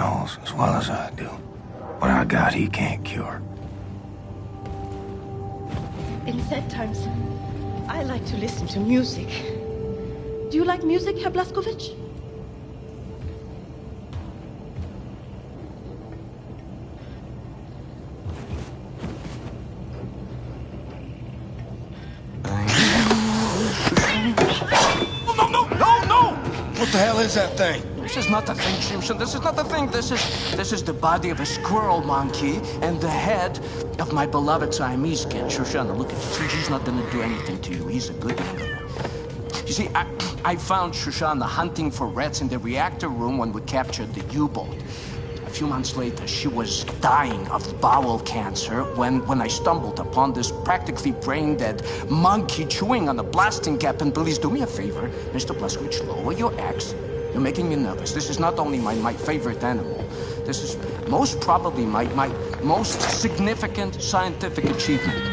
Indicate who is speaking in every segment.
Speaker 1: knows as well as I do. What I got, he can't cure.
Speaker 2: In sad times, I like to listen to music. Do you like music, Herr Blazkowicz?
Speaker 1: What the hell is that thing?
Speaker 3: This is not a thing, Simpson. This is not a thing. This is the body of a squirrel monkey and the head of my beloved Siamese kid. Shoshana, look at you. He's not gonna do anything to you. He's a good man. You see, I found Shoshana hunting for rats in the reactor room when we captured the U-boat. A few months later, she was dying of bowel cancer when I stumbled upon this practically brain-dead monkey chewing on a blasting cap. And please do me a favor, Mr. Blazkowicz, lower your axe. You're making me nervous. This is not only my favorite animal. This is most probably my most significant scientific achievement.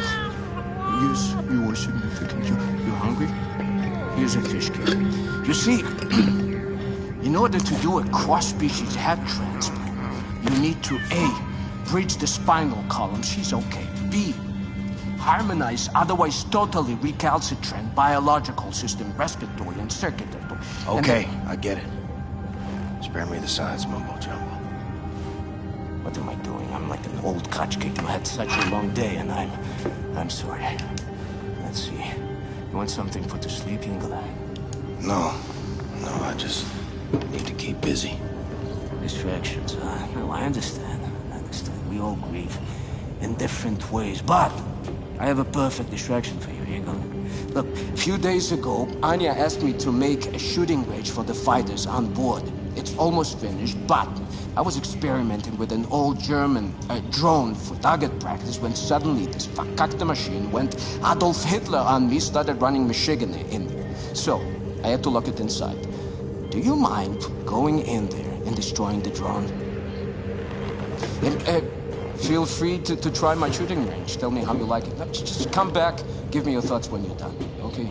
Speaker 3: Yes, you are significant. You hungry? Here's a fish cake. You see, in order to do a cross-species head transplant, you need to A, bridge the spinal column. She's okay. B, harmonize otherwise totally recalcitrant biological system, respiratory and circulatory.
Speaker 1: Okay, I get it. Spare me the science mumbo jumbo.
Speaker 3: What am I doing? I'm like an old kachkik who had such a long day, and I'm sorry. Let's see. You want something put to sleep, Ingela?
Speaker 1: No, I just need to keep busy.
Speaker 3: Distractions, no, I understand. We all grieve in different ways, but I have a perfect distraction for you, Eagle. Look, a few days ago, Anya asked me to make a shooting range for the fighters on board. It's almost finished, but I was experimenting with an old German drone for target practice when suddenly this verkackte machine went Adolf Hitler on me, started running Michigan in there. So, I had to lock it inside. Do you mind going in there and destroying the drone? And, feel free to try my shooting range. Tell me how you like it. Just come back, give me your thoughts when you're done. Okay?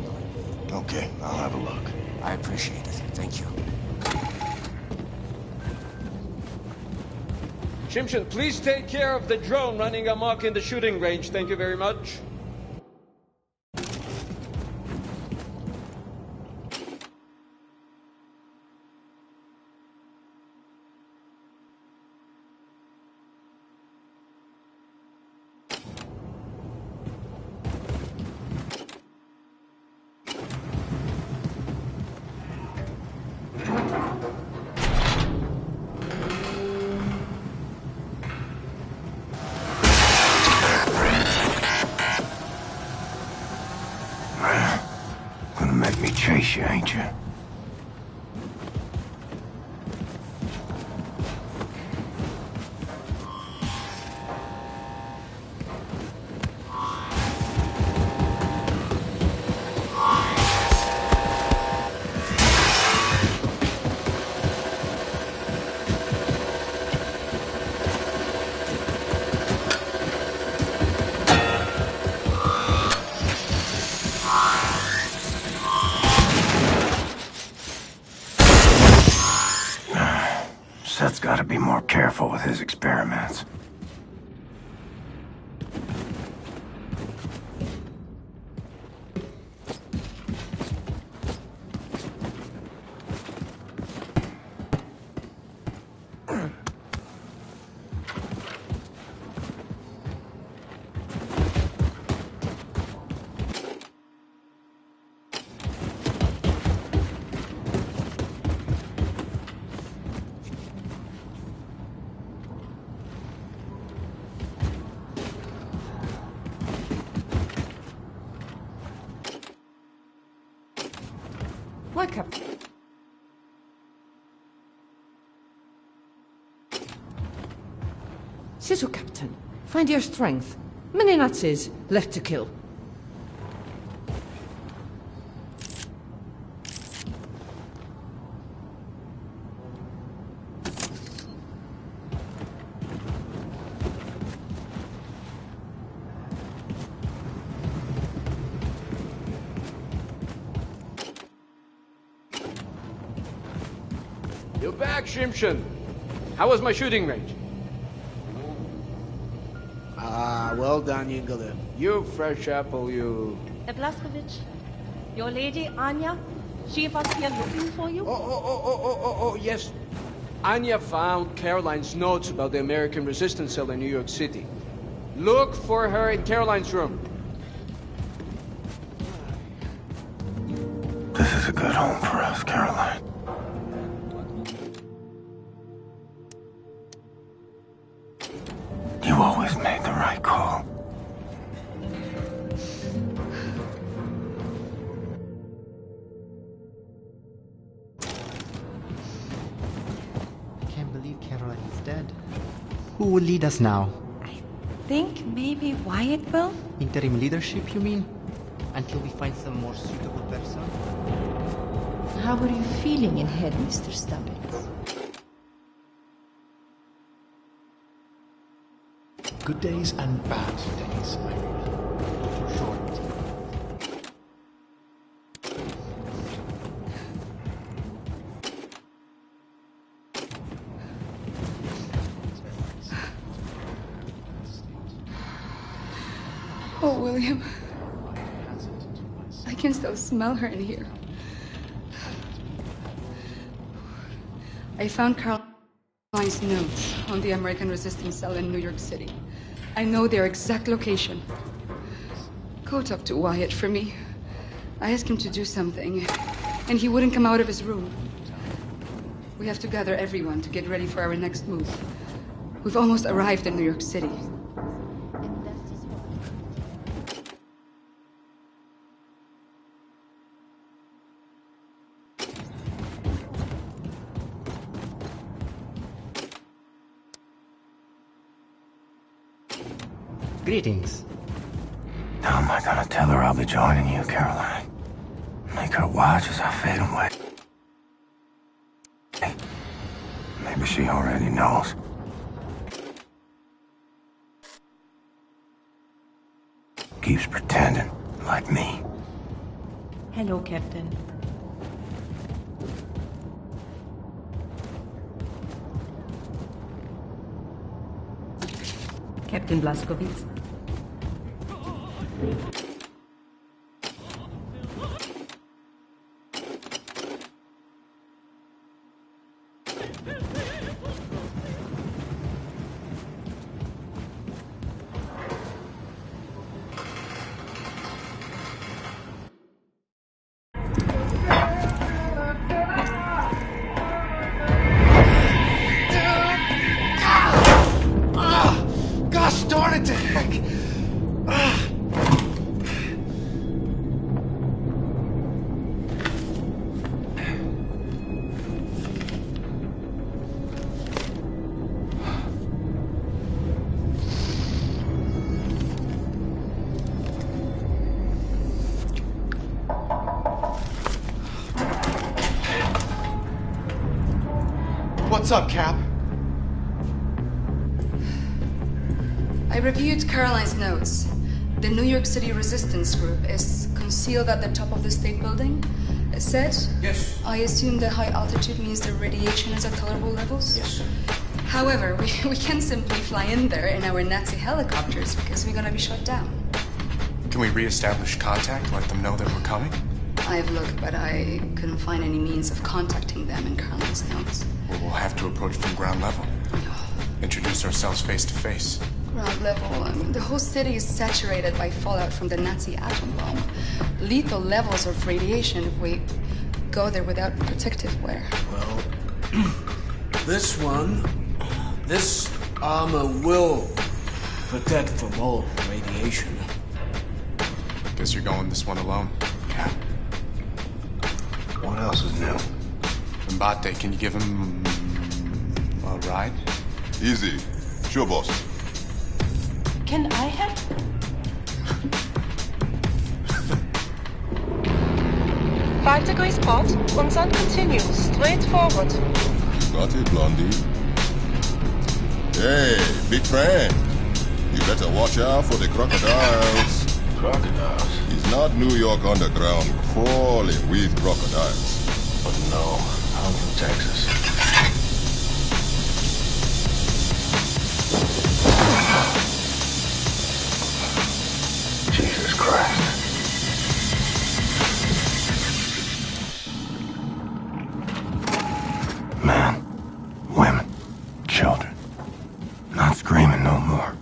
Speaker 1: Okay, I'll have a look.
Speaker 3: I appreciate it. Thank you.
Speaker 4: Simpson, please take care of the drone running amok in the shooting range. Thank you very much.
Speaker 1: Gonna make me chase you, ain't you? Seth's gotta be more careful with his experiments.
Speaker 5: Why, Captain? Sizzle, Captain. Find your strength. Many Nazis left to kill.
Speaker 4: You're back, Simpson. How was my shooting range?
Speaker 3: Ah, well done, Yingling. You fresh apple, you...
Speaker 2: Blaskovich, your lady, Anya, she was here looking for you?
Speaker 4: Oh, yes. Anya found Caroline's notes about the American resistance cell in New York City. Look for her in Caroline's room.
Speaker 1: This is a good home for us, Caroline. You always made the right call.
Speaker 6: Can't believe Caroline is dead. Who will lead us now?
Speaker 7: I think maybe Wyatt will?
Speaker 6: Interim leadership, you mean? Until we find some more suitable person?
Speaker 7: How are you feeling in head, Mr. Stubbins?
Speaker 8: Good days and bad days, Irene. For sure.
Speaker 9: Oh, William. I can still smell her in here. I found Caroline's notes on the American resistance cell in New York City. I know their exact location. Go talk to Wyatt for me. I asked him to do something, and he wouldn't come out of his room. We have to gather everyone to get ready for our next move. We've almost arrived in New York City.
Speaker 6: Greetings.
Speaker 1: How am I gonna tell her I'll be joining you, Caroline? Make her watch as I fade away. Hey, maybe she already knows. Keeps pretending, like me.
Speaker 7: Hello, Captain. Captain Blaskovich.
Speaker 8: Gosh darn it, Hank! What's up, Cap?
Speaker 9: I reviewed Caroline's notes. The New York City resistance group is concealed at the top of the state building. It said?
Speaker 3: Yes.
Speaker 9: I assume the high altitude means the radiation is at tolerable levels?
Speaker 3: Yes.
Speaker 9: However, we can't simply fly in there in our Nazi helicopters because we're gonna be shot down.
Speaker 8: Can we re-establish contact? Let them know that we're coming?
Speaker 9: I've looked, but I couldn't find any means of contacting them in Caroline's notes.
Speaker 8: Well, we'll have to approach from ground level. Introduce ourselves face to face.
Speaker 9: Ground level, I mean, the whole city is saturated by fallout from the Nazi atom bomb. Lethal levels of radiation if we go there without protective wear.
Speaker 3: Well, this armor will protect from all radiation.
Speaker 8: Guess you're going this one alone, Cap.
Speaker 1: What else is new?
Speaker 8: Mbate, can you give him a ride?
Speaker 10: Easy. Sure, boss.
Speaker 2: Can I help?
Speaker 11: Five degrees port, and then continue straight forward.
Speaker 10: Got it, Blondie. Hey, big friend. You better watch out for the crocodiles.
Speaker 1: Crocodiles?
Speaker 10: It's not New York underground crawling with crocodiles.
Speaker 1: But no, I'm from Texas. first. Men, women, children. Not screaming no more.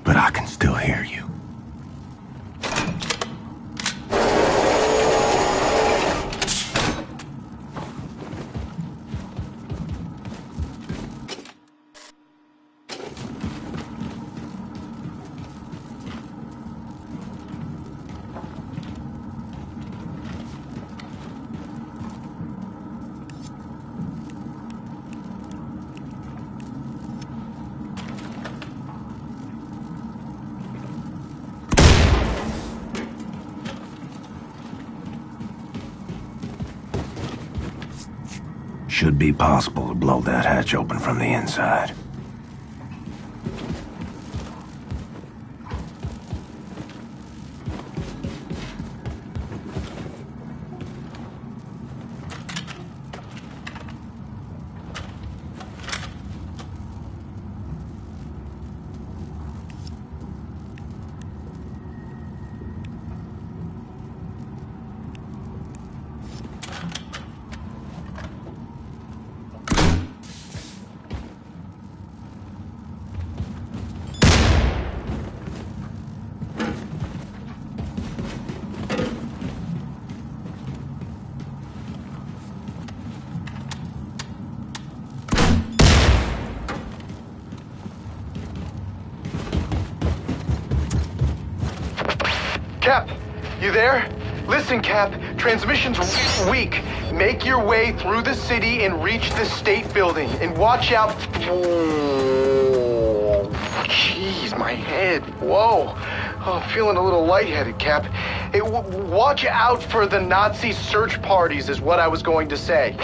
Speaker 1: But I can still hear you. Should be possible to blow that hatch open from the inside.
Speaker 12: Cap, you there? Listen, Cap, transmission's weak. Make your way through the city and reach the state building. And watch out... Oh, jeez, my head. Whoa. Oh, I'm feeling a little lightheaded, Cap. Watch out for the Nazi search parties is what I was going to say.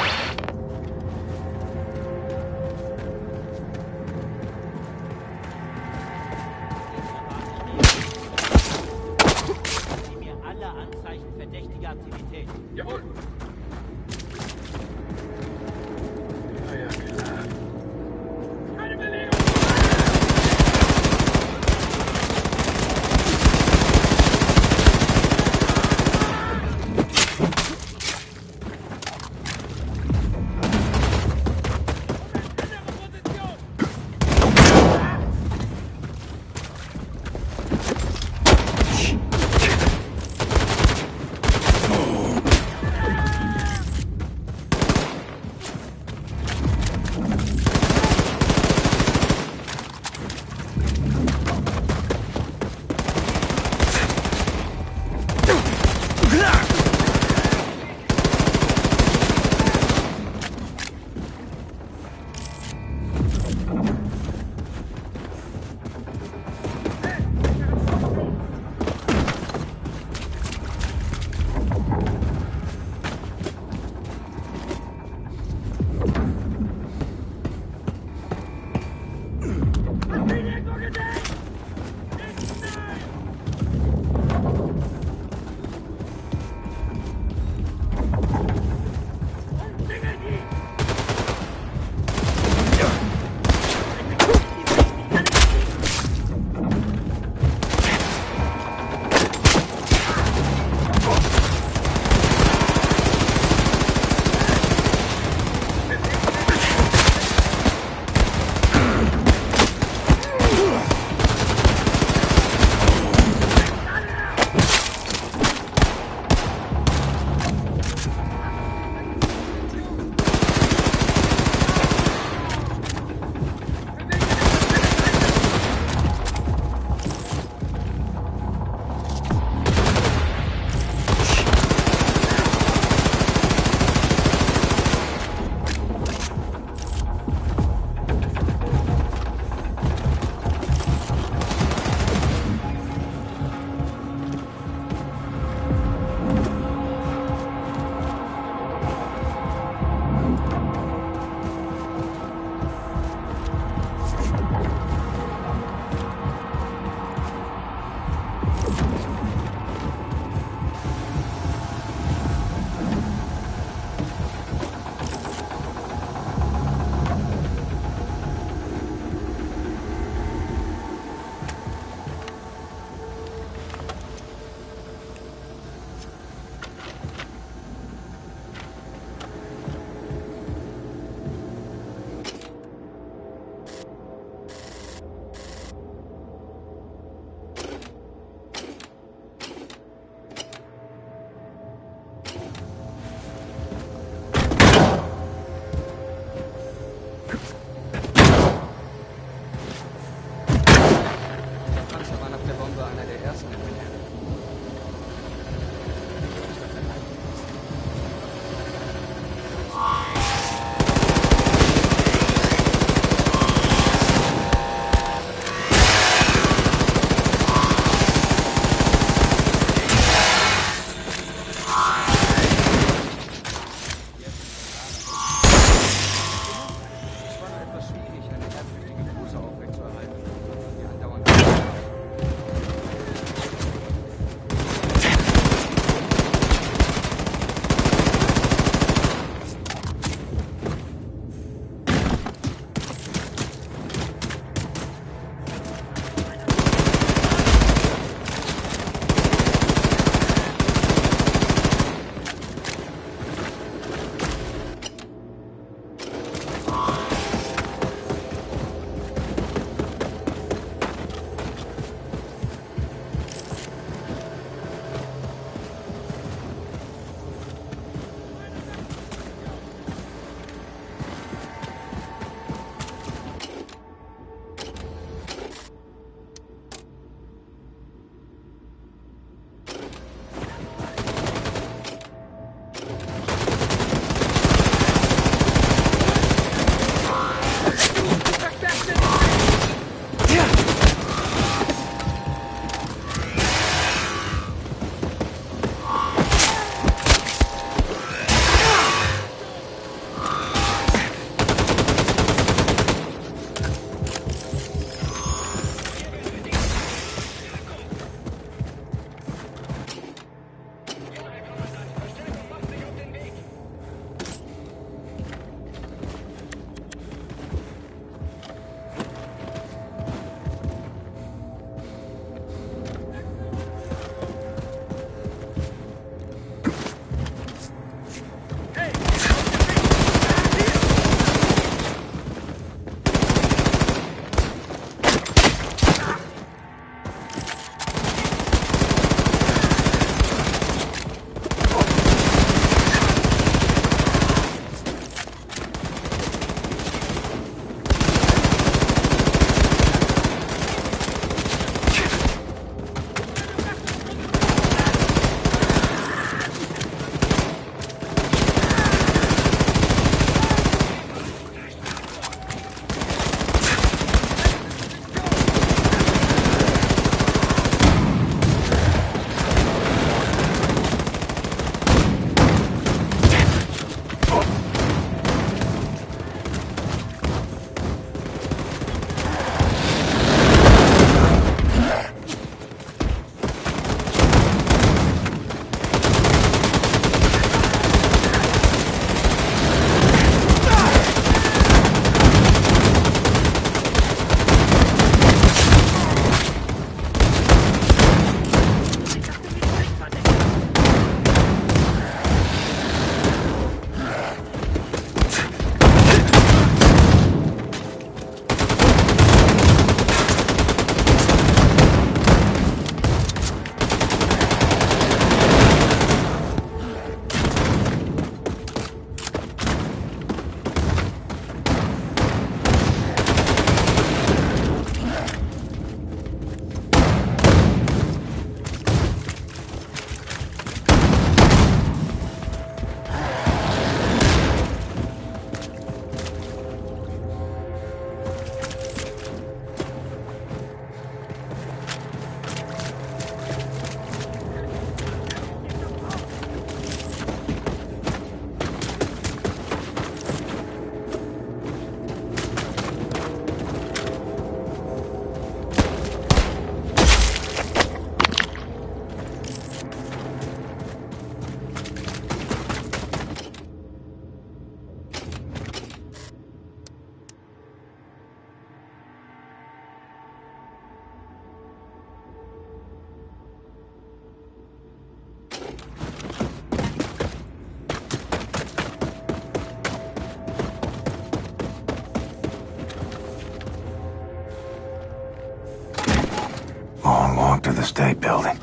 Speaker 1: State Building.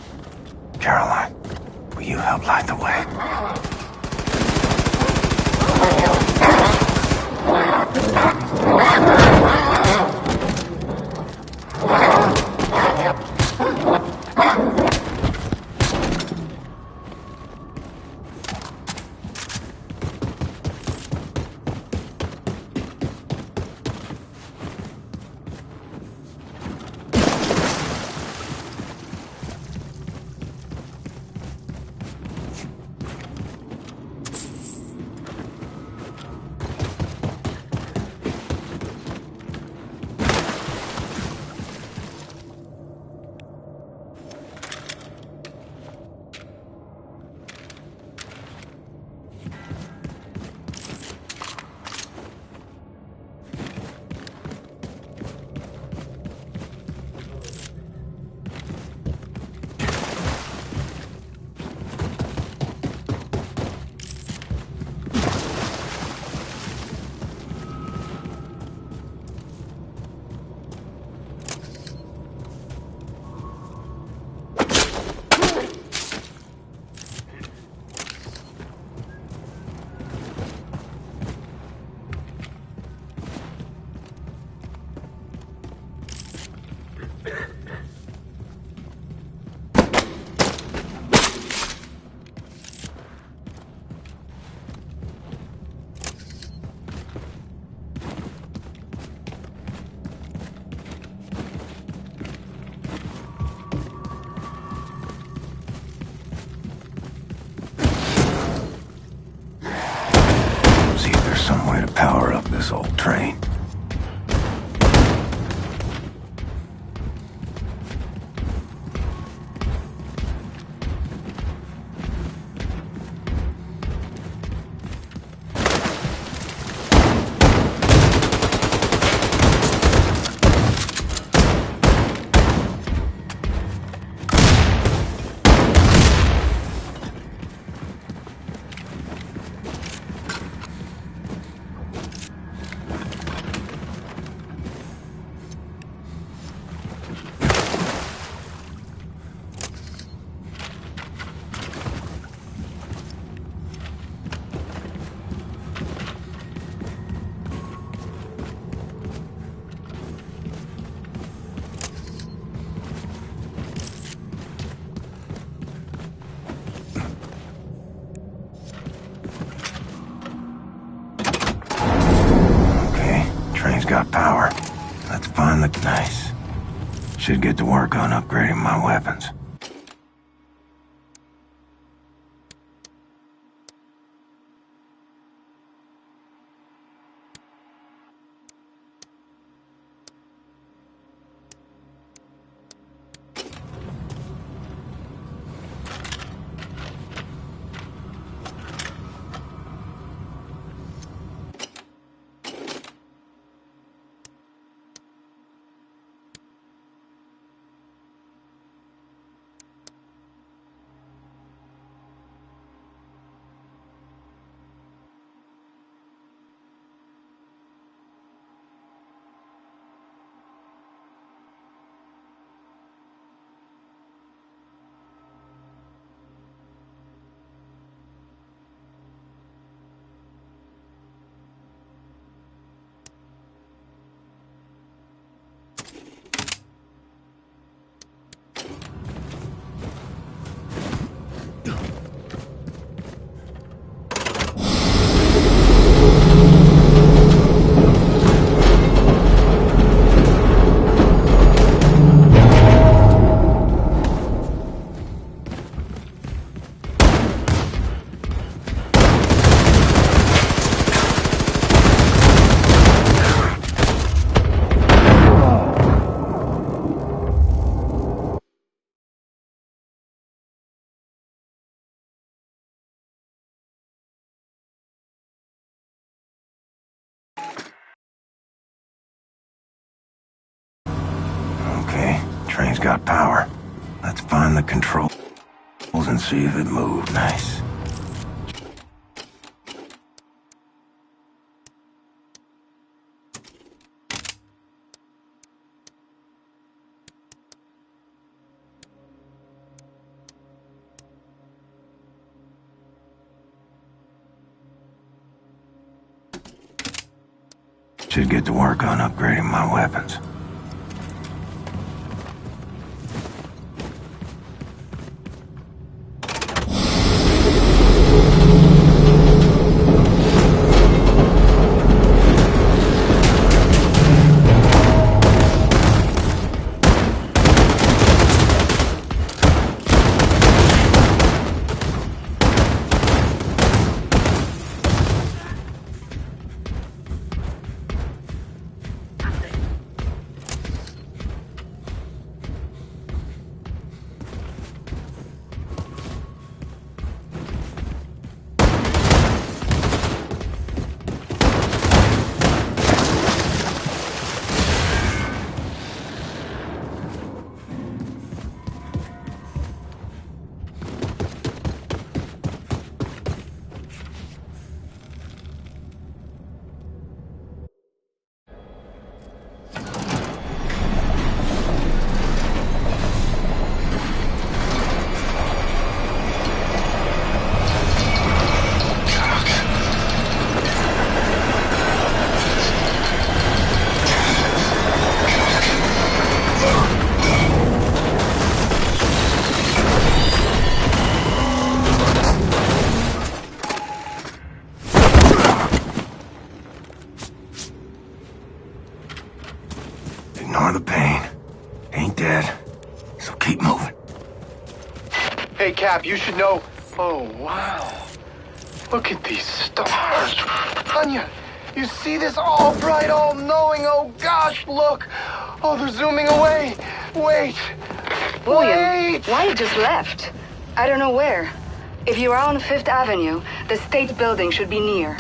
Speaker 1: Caroline, will you help light the way? See if there's some way to power up this old train. Got power. Let's find the... Nice. Should get to work on upgrading my weapons. Train's got power. Let's find the controls and see if it moved. Nice. should get to work on upgrading my weapons. Ignore the pain. Ain't dead. So keep moving.
Speaker 12: Hey, Cap, you should know... Oh, wow. Look at these stars. Anya, you see this? All bright, all knowing. Oh, gosh, look. Oh, they're zooming away. Wait.
Speaker 9: William, Wyatt just left. I don't know where. If you are on 5th Avenue, the State Building should be near.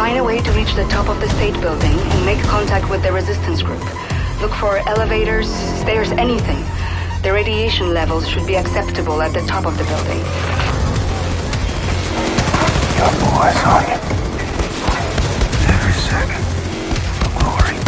Speaker 9: Find a way to reach the top of the state building and make contact with the resistance group. Look for elevators, stairs, anything. The radiation levels should be acceptable at the top of the building.
Speaker 1: Your boy's on you. Every second. Glory.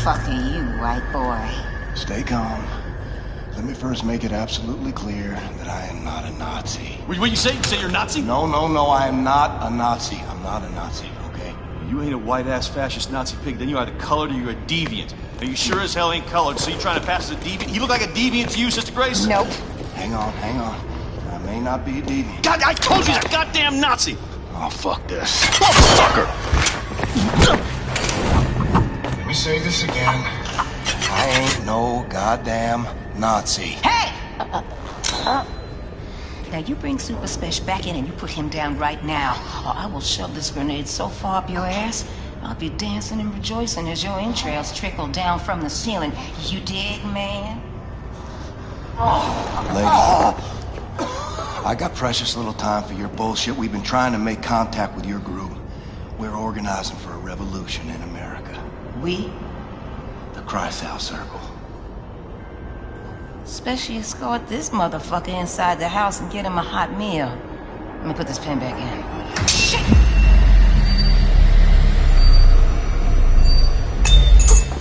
Speaker 13: fuck are you, white boy?
Speaker 1: Stay calm. Let me first make it absolutely clear that I am not a Nazi.
Speaker 14: What you say? You say you're a Nazi?
Speaker 1: No, I am not a Nazi. I'm not a Nazi, okay?
Speaker 14: You ain't a white-ass fascist Nazi pig, then you either colored or you're a deviant. Now you sure as hell ain't colored, so you trying to pass as a deviant? He look like a deviant to you, Sister Grace?
Speaker 13: Nope.
Speaker 1: Hang on. I may not be a deviant.
Speaker 14: God, I told you he's a goddamn Nazi!
Speaker 1: Oh, fuck this.
Speaker 14: Motherfucker!
Speaker 1: Let me say this again. I ain't no goddamn Nazi.
Speaker 13: Hey! Now you bring Super Special back in and you put him down right now, or I will shove this grenade so far up your ass, I'll be dancing and rejoicing as your entrails trickle down from the ceiling. You dig, man?
Speaker 1: Lady, I got precious little time for your bullshit. We've been trying to make contact with your group. We're organizing for a revolution in America.
Speaker 13: We?
Speaker 1: The Kreisau Circle.
Speaker 13: Especially escort this motherfucker inside the house and get him a hot meal. Let me put this pen back in. Shit!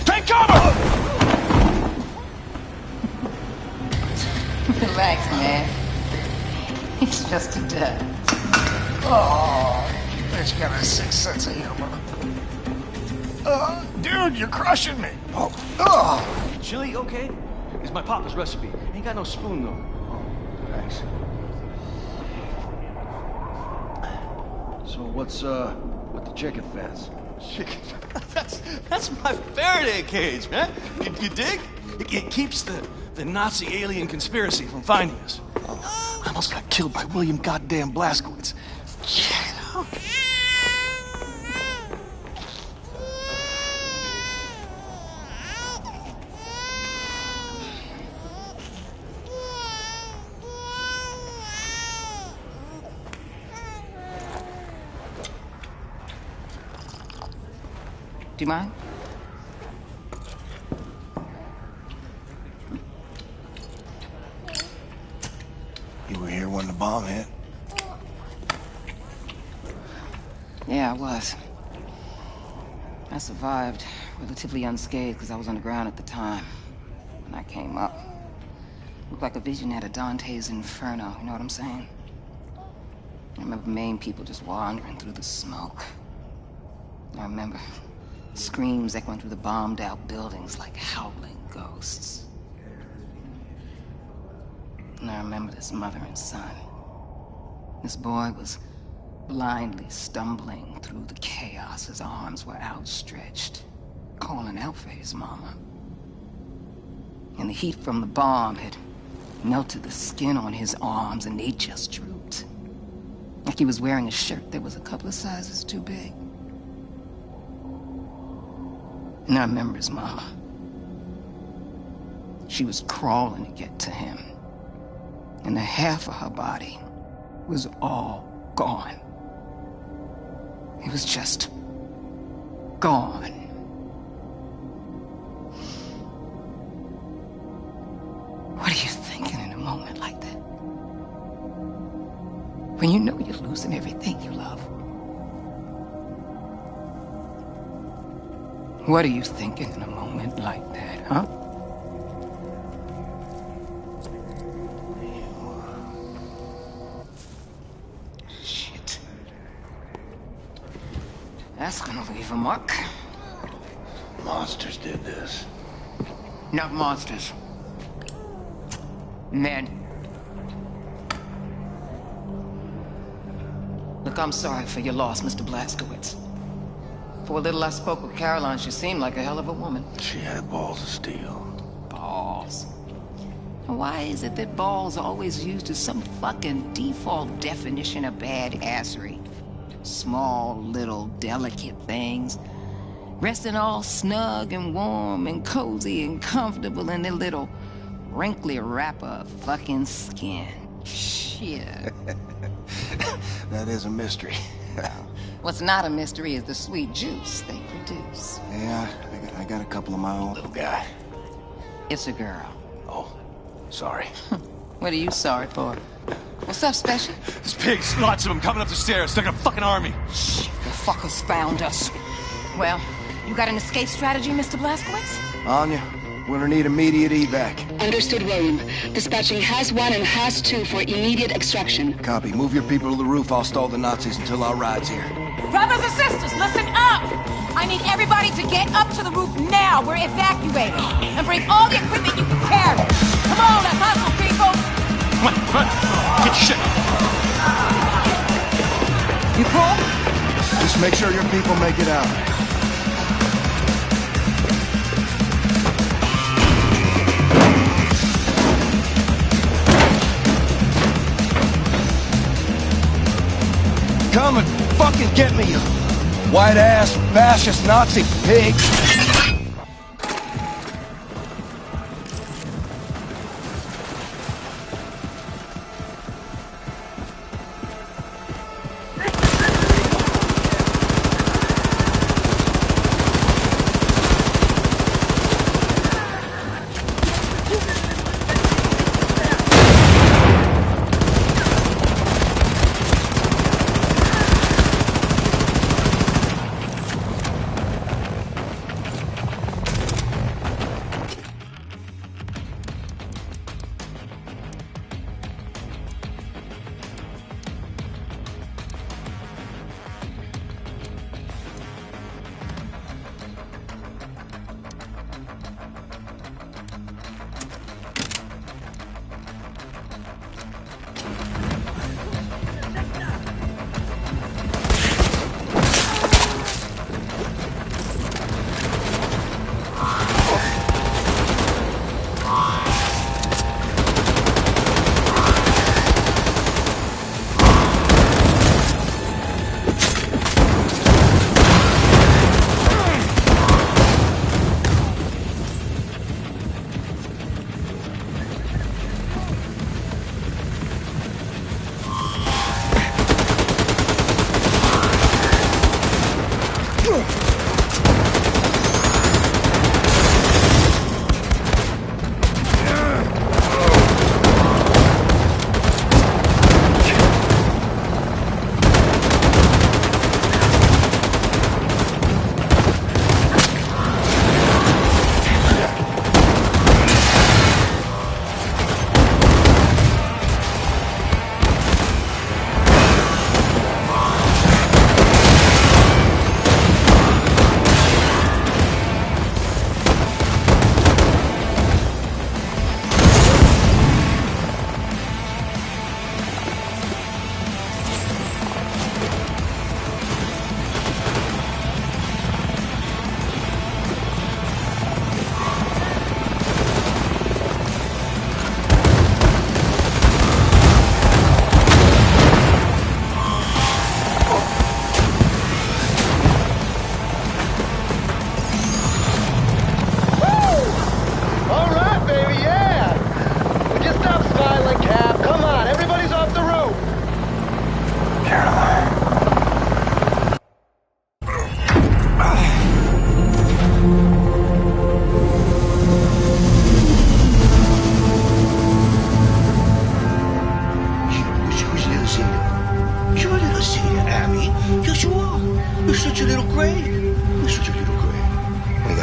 Speaker 14: Take cover!
Speaker 13: Relax, man. It's just a duck.
Speaker 1: Oh, bitch got a sick sense of humor. Dude, you're crushing me. Oh.
Speaker 14: Chili, okay? It's my papa's recipe. Ain't got no spoon, though.
Speaker 1: Oh, thanks.
Speaker 14: So what's, with the chicken fence? Chicken That's my Faraday cage, man. You dig? It keeps the Nazi alien conspiracy from finding us. I almost got killed by William goddamn Blazkowicz. Yeah.
Speaker 13: Do you mind?
Speaker 1: You were here when the bomb hit?
Speaker 13: Yeah, I was. I survived, relatively unscathed, because I was underground at the time. When I came up, looked like a vision out of Dante's Inferno, you know what I'm saying? I remember Maine people just wandering through the smoke. I remember screams echoing through the bombed-out buildings like howling ghosts. And I remember this mother and son. This boy was blindly stumbling through the chaos. His arms were outstretched, calling out for his mama. And the heat from the bomb had melted the skin on his arms, and they just drooped. Like he was wearing a shirt that was a couple of sizes too big. And I remember his mama. She was crawling to get to him. And the half of her body was all gone. It was just gone. What are you thinking in a moment like that? When you know you're losing everything you love. What are you thinking in a moment like that, huh? Shit. That's gonna leave a mark.
Speaker 1: Monsters did this.
Speaker 13: Not monsters. Men. Look, I'm sorry for your loss, Mr. Blazkowicz. For a little I spoke with Caroline, she seemed like a hell of a woman.
Speaker 1: She had balls of steel.
Speaker 13: Balls. Why is it that balls are always used as some fucking default definition of badassery? Small, little, delicate things. Resting all snug and warm and cozy and comfortable in their little wrinkly wrapper of fucking skin. Shit.
Speaker 1: That is a mystery.
Speaker 13: What's not a mystery is the sweet juice they produce.
Speaker 1: Yeah, I got a couple of my own, little guy.
Speaker 13: It's a girl.
Speaker 1: Oh, sorry.
Speaker 13: What are you sorry for? What's up, Special?
Speaker 14: There's pigs, lots of them coming up the stairs. They're like a fucking army.
Speaker 13: Shh, the fuckers found us. Well, you got an escape strategy, Mr. Blazkowicz?
Speaker 1: Anya, we're gonna need immediate evac.
Speaker 15: Understood, William. Dispatching Has 1 and Has 2 for immediate extraction.
Speaker 1: Copy. Move your people to the roof. I'll stall the Nazis until our ride's here.
Speaker 16: Brothers and sisters, listen up! I need everybody to get up to the roof now. We're evacuating. And bring all the equipment you can carry. Come on, let's hustle, people!
Speaker 14: Come on, come on. Get your shit.
Speaker 16: You cool?
Speaker 1: Just make sure your people make it out. Come and fucking get me, you white-ass, fascist, Nazi pig!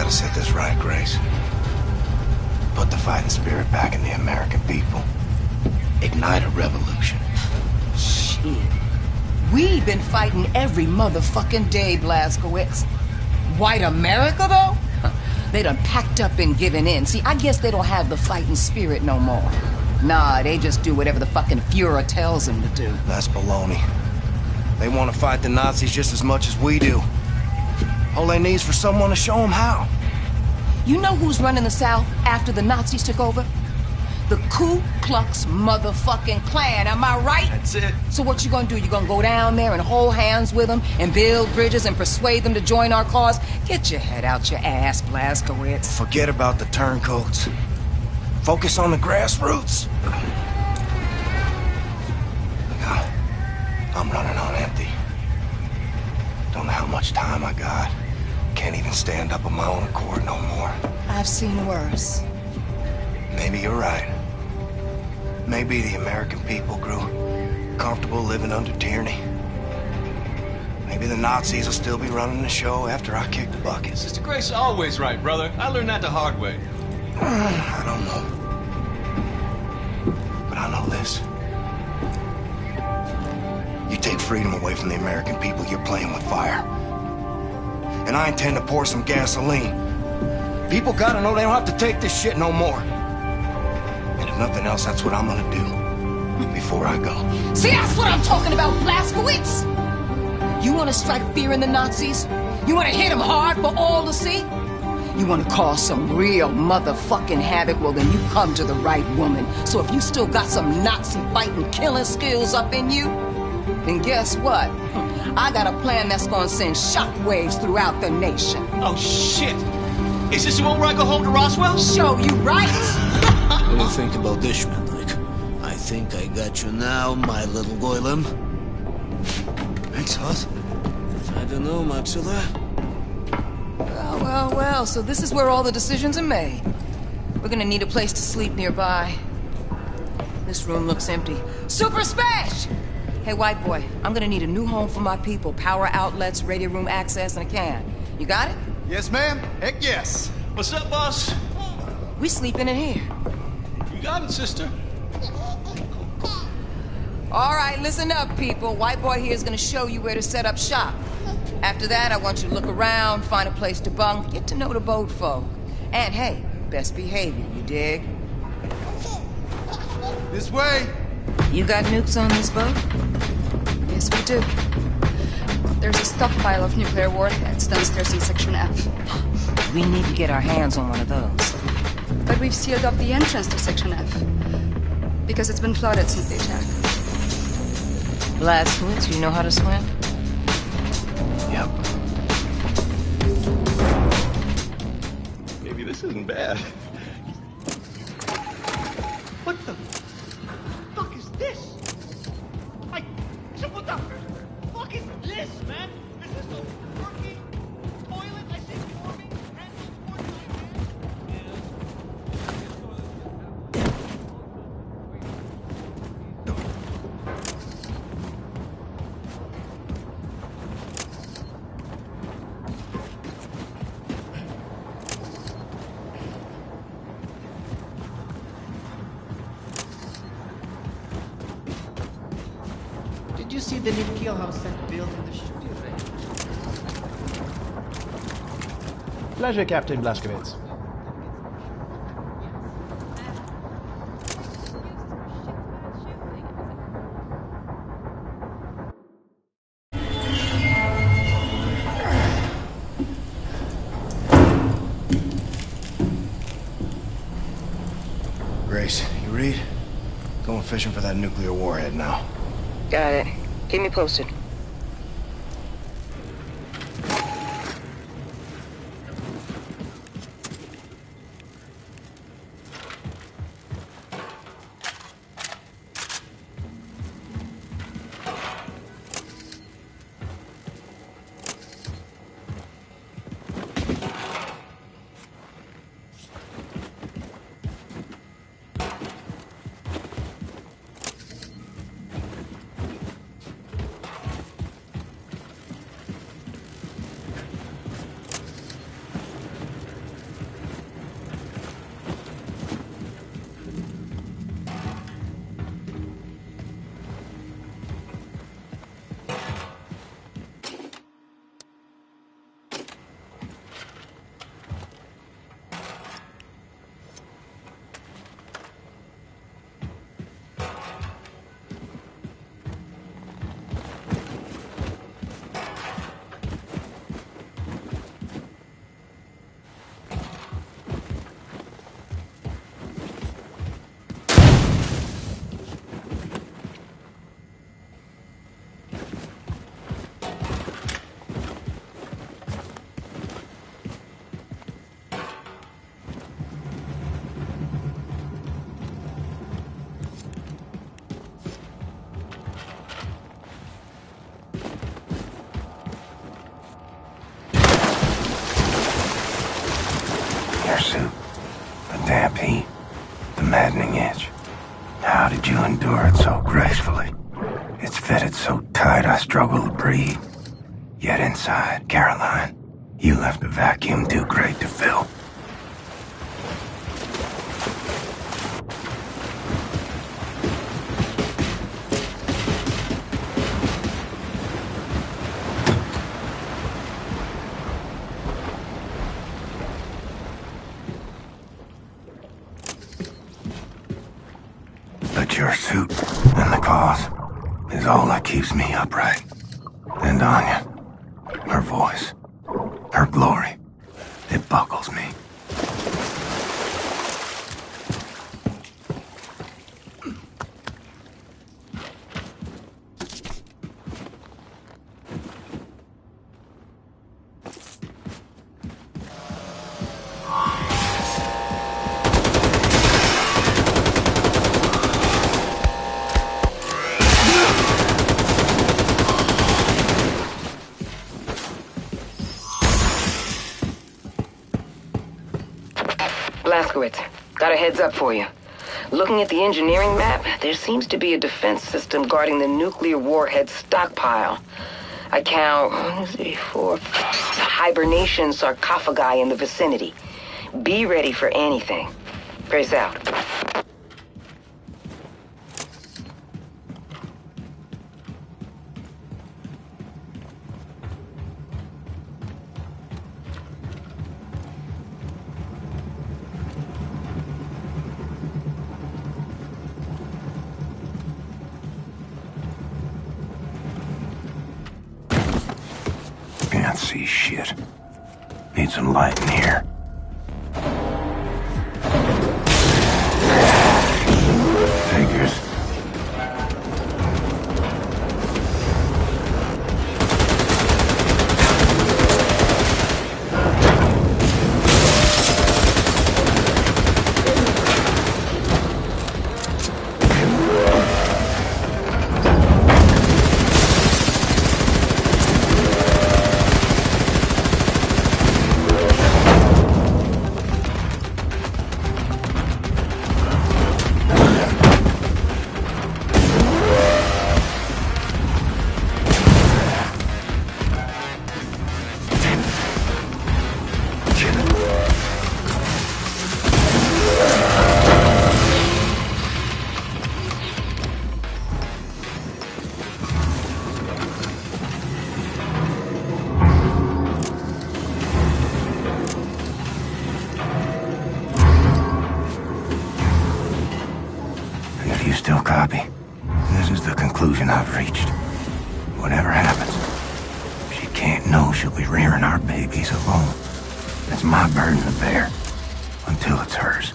Speaker 1: gotta set this right, Grace. Put the fighting spirit back in the American people. Ignite a revolution.
Speaker 13: Shit. We've been fighting every motherfucking day, Blazkowicz. White America, though? They done packed up and given in. See, I guess they don't have the fighting spirit no more. Nah, they just do whatever the fucking Fuhrer tells them to do.
Speaker 1: That's baloney. They want to fight the Nazis just as much as we do. All they need is for someone to show them how.
Speaker 13: You know who's running the South after the Nazis took over? The Ku Klux motherfucking Klan, am I right?
Speaker 14: That's it.
Speaker 13: So what you gonna do? You gonna go down there and hold hands with them and build bridges and persuade them to join our cause? Get your head out your ass, Blazkowicz.
Speaker 1: Forget about the turncoats. Focus on the grassroots. I'm running on empty. Don't know how much time I got. Can't even stand up on my own accord no more.
Speaker 13: I've seen worse.
Speaker 1: Maybe you're right. Maybe the American people grew comfortable living under tyranny. Maybe the Nazis will still be running the show after I kick the bucket.
Speaker 14: Sister Grace is always right, brother. I learned that the hard way.
Speaker 1: I don't know. But I know this. You take freedom away from the American people, you're playing with fire. And I intend to pour some gasoline. People gotta know they don't have to take this shit no more. And if nothing else, that's what I'm gonna do before I go.
Speaker 13: See, that's what I'm talking about, Blazkowicz! You wanna strike fear in the Nazis? You wanna hit them hard for all to see? You wanna cause some real motherfucking havoc? Well, then you come to the right woman. So if you still got some Nazi fighting, killing skills up in you, then guess what? I got a plan that's gonna send shockwaves throughout the nation.
Speaker 14: Oh, shit! Is this the one where I go home to Roswell?
Speaker 13: Show you right!
Speaker 17: What do you think about this, Schmidlik? I think I got you now, my little golem. Thanks, Hoth. I don't know, Maxilla.
Speaker 13: Well, so this is where all the decisions are made. We're gonna need a place to sleep nearby. This room looks empty. Super Smash! Hey, white boy, I'm gonna need a new home for my people. Power outlets, radio room access, and a can. You got it?
Speaker 14: Yes, ma'am. Heck yes. What's up, boss?
Speaker 13: We sleeping in here.
Speaker 14: You got it, sister.
Speaker 13: All right, listen up, people. White boy here is gonna show you where to set up shop. After that, I want you to look around, find a place to bunk, get to know the boat folk. And hey, best behavior, you dig?
Speaker 14: This way.
Speaker 13: You got nukes on this boat?
Speaker 9: Yes, we do. There's a stockpile of nuclear warheads downstairs in Section F.
Speaker 13: We need to get our hands on one of those.
Speaker 9: But we've sealed off the entrance to Section F. Because it's been flooded since the attack.
Speaker 13: Blazkowicz, you know how to swim?
Speaker 1: Yep.
Speaker 14: Maybe this isn't bad. What the fuck is this? What the fuck is this, man? Is this a working toilet? I see forming handles more
Speaker 6: Did you see the new killhouse that built in the studio range?
Speaker 8: Pleasure, Captain Blazkowicz.
Speaker 1: Grace, you read? Going fishing for that nuclear warhead now.
Speaker 13: Got it. Keep me posted.
Speaker 18: Pete, the maddening itch. How did you endure it so gracefully? It's fitted so tight I struggle to breathe. Yet inside, Caroline, you left a vacuum too great to fill. But your suit and the cause is all that keeps me upright. And Anya, her voice, her glory, it buckles me.
Speaker 13: Got a heads up for you. Looking at the engineering map, there seems to be a defense system guarding the nuclear warhead stockpile. I count 1, 2, 3, 4 hibernation sarcophagi in the vicinity. Be ready for anything. Grace out.
Speaker 18: Can't see shit. Need some light in here. Figures. Still copy. This is the conclusion I've reached. Whatever happens, she can't know she'll be rearing our babies alone. It's my burden to bear, until it's hers.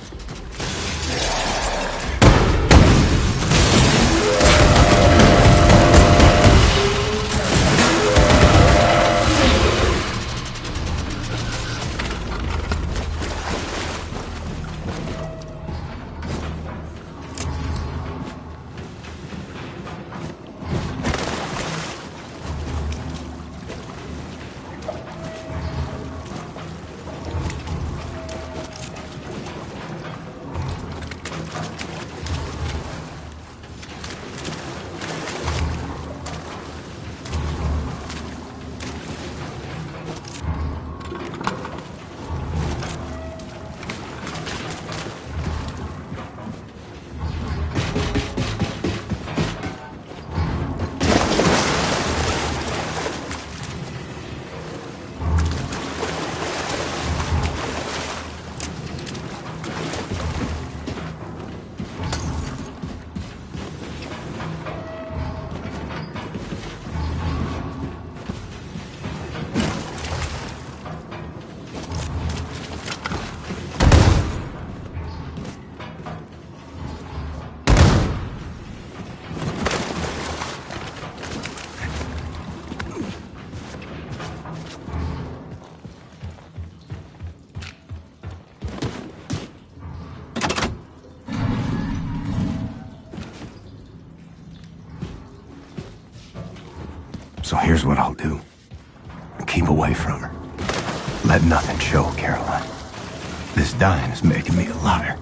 Speaker 18: So here's what I'll do. Keep away from her. Let nothing show, Caroline. This dying is making me a liar.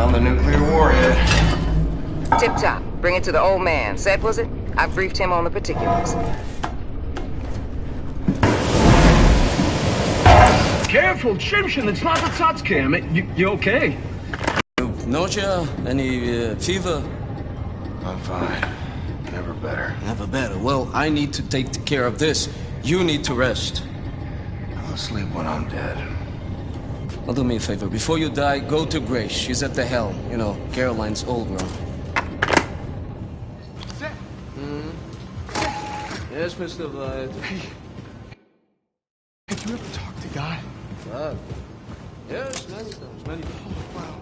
Speaker 1: Found the nuclear warhead.
Speaker 13: Tip top. Bring it to the old man. Set, was it? I briefed him on the particulars.
Speaker 19: Careful, Trimshin, it's not the SOCG. You okay?
Speaker 14: Nausea? Any fever?
Speaker 1: I'm fine. Never better.
Speaker 14: Never better. Well, I need to take care of this. You need to rest.
Speaker 1: I'll sleep when I'm dead.
Speaker 14: Well, do me a favor. Before you die, go to Grace. She's at the helm. You know, Caroline's old girl.
Speaker 4: Yes, Mr. Vlad.
Speaker 8: Did you ever talk to God?
Speaker 4: Yes, many times, many times.
Speaker 8: Oh, wow.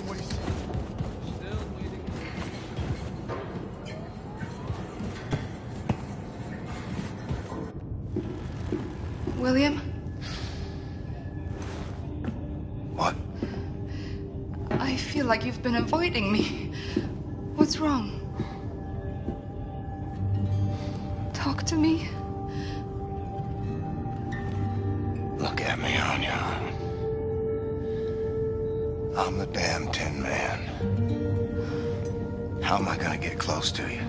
Speaker 8: What do you say?
Speaker 4: Still waiting.
Speaker 9: William?
Speaker 1: What?
Speaker 9: I feel like you've been avoiding me. What's wrong? Talk to me.
Speaker 1: Look at me, Anya. I'm the damn Tin Man. How am I gonna get close to you?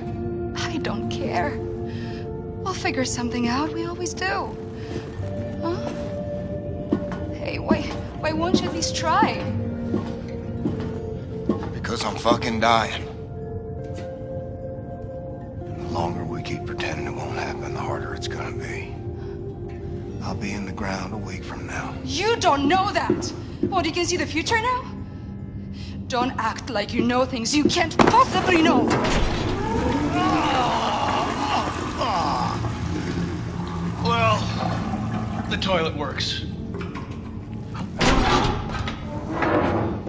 Speaker 9: I don't care. We'll figure something out. We always do. Huh? Hey, why won't you at least try?
Speaker 1: Because I'm fucking dying. The longer we keep pretending it won't happen, the harder it's gonna be. I'll be in the ground a week from now.
Speaker 9: You don't know that! What, you can see the future now? Don't act like you know things you can't possibly know!
Speaker 8: Well, the toilet works.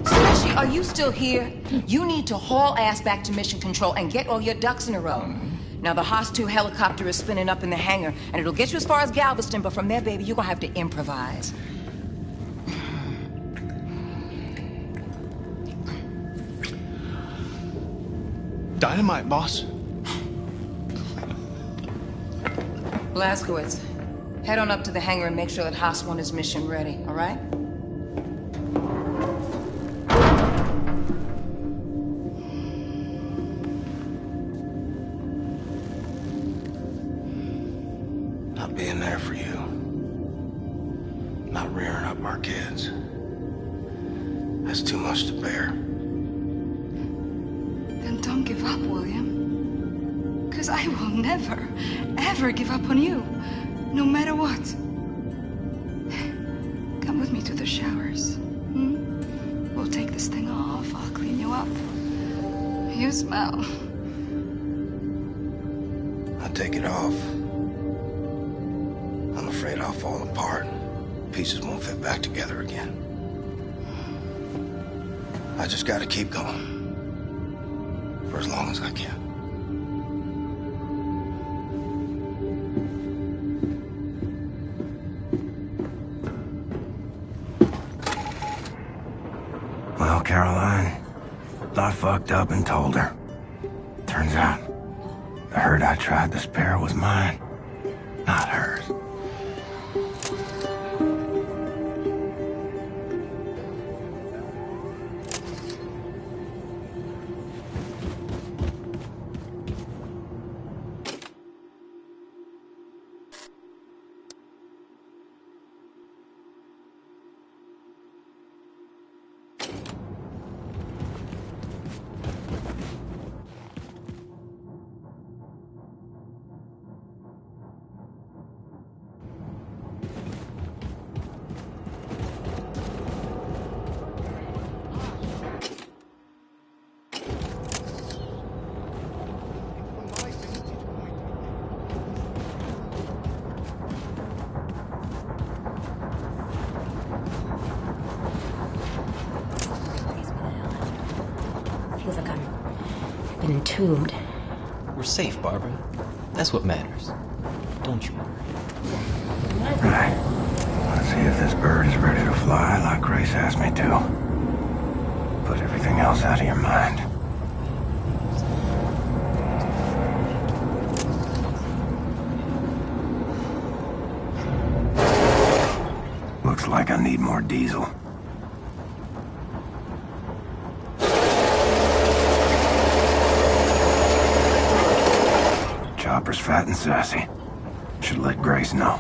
Speaker 13: Slushy, are you still here? You need to haul ass back to Mission Control and get all your ducks in a row. Now, the Haas 2 helicopter is spinning up in the hangar, and it'll get you as far as Galveston, but from there, baby, you're gonna have to improvise.
Speaker 8: Dynamite, boss.
Speaker 13: Blazkowicz, head on up to the hangar and make sure that Haas 1 is mission ready, all right?
Speaker 1: Not being there for you. Not rearing up our kids. That's too much to bear.
Speaker 9: Then don't give up, William. Because I will never, ever give up on you. No matter what. Come with me to the showers. Hmm? We'll take this thing off. I'll clean you up. You smell.
Speaker 1: I take it off. I'm afraid I'll fall apart. Pieces won't fit back together again. I just gotta keep going. For as long as I can. Well, Caroline, I fucked up and told her. Turns out, the hurt I tried to spare was mine, not hers.
Speaker 20: Feels like I've been entombed.
Speaker 21: We're safe, Barbara. That's what matters. Don't you worry.
Speaker 1: Right. Let's see if this bird is ready to fly like Grace asked me to. Put everything else out of your mind. Looks like I need more diesel.
Speaker 18: Barbara's fat and sassy. Should let Grace know.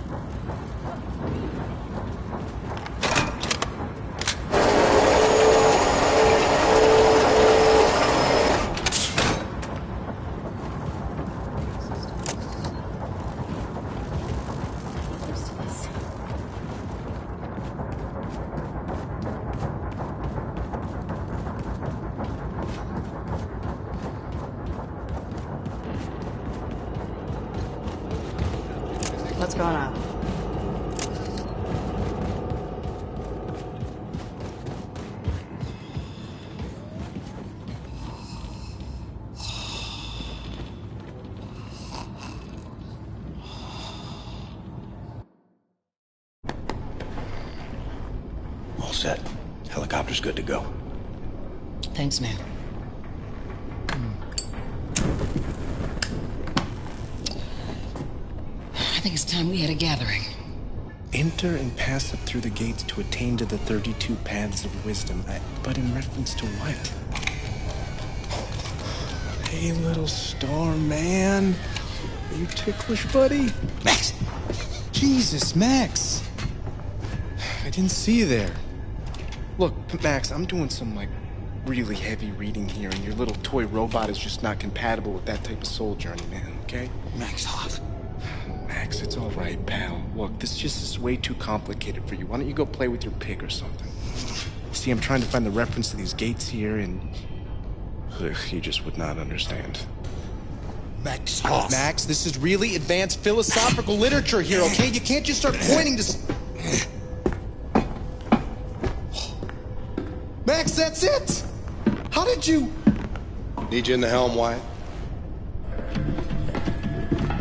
Speaker 20: What's going on?
Speaker 1: All set. Helicopter's good to go.
Speaker 13: Thanks, man. I think it's time we had a gathering.
Speaker 8: Enter and pass up through the gates to attain to the 32 paths of wisdom. But in reference to what? Hey, little star man. Are you ticklish, buddy?
Speaker 17: Max!
Speaker 8: Jesus, Max! I didn't see you there. Look, Max, I'm doing some, really heavy reading here, and your little toy robot is just not compatible with that type of soul journey, man, okay?
Speaker 17: Max, hot.
Speaker 8: Max, it's all right, pal. Look, this just is way too complicated for you. Why don't you go play with your pig or something? See, I'm trying to find the reference to these gates here, and... you just would not understand.
Speaker 17: Max, hot.
Speaker 8: Max, this is really advanced philosophical literature here, okay? You can't just start pointing to... Max, that's it! How did you...
Speaker 1: Need you in the helm, Wyatt?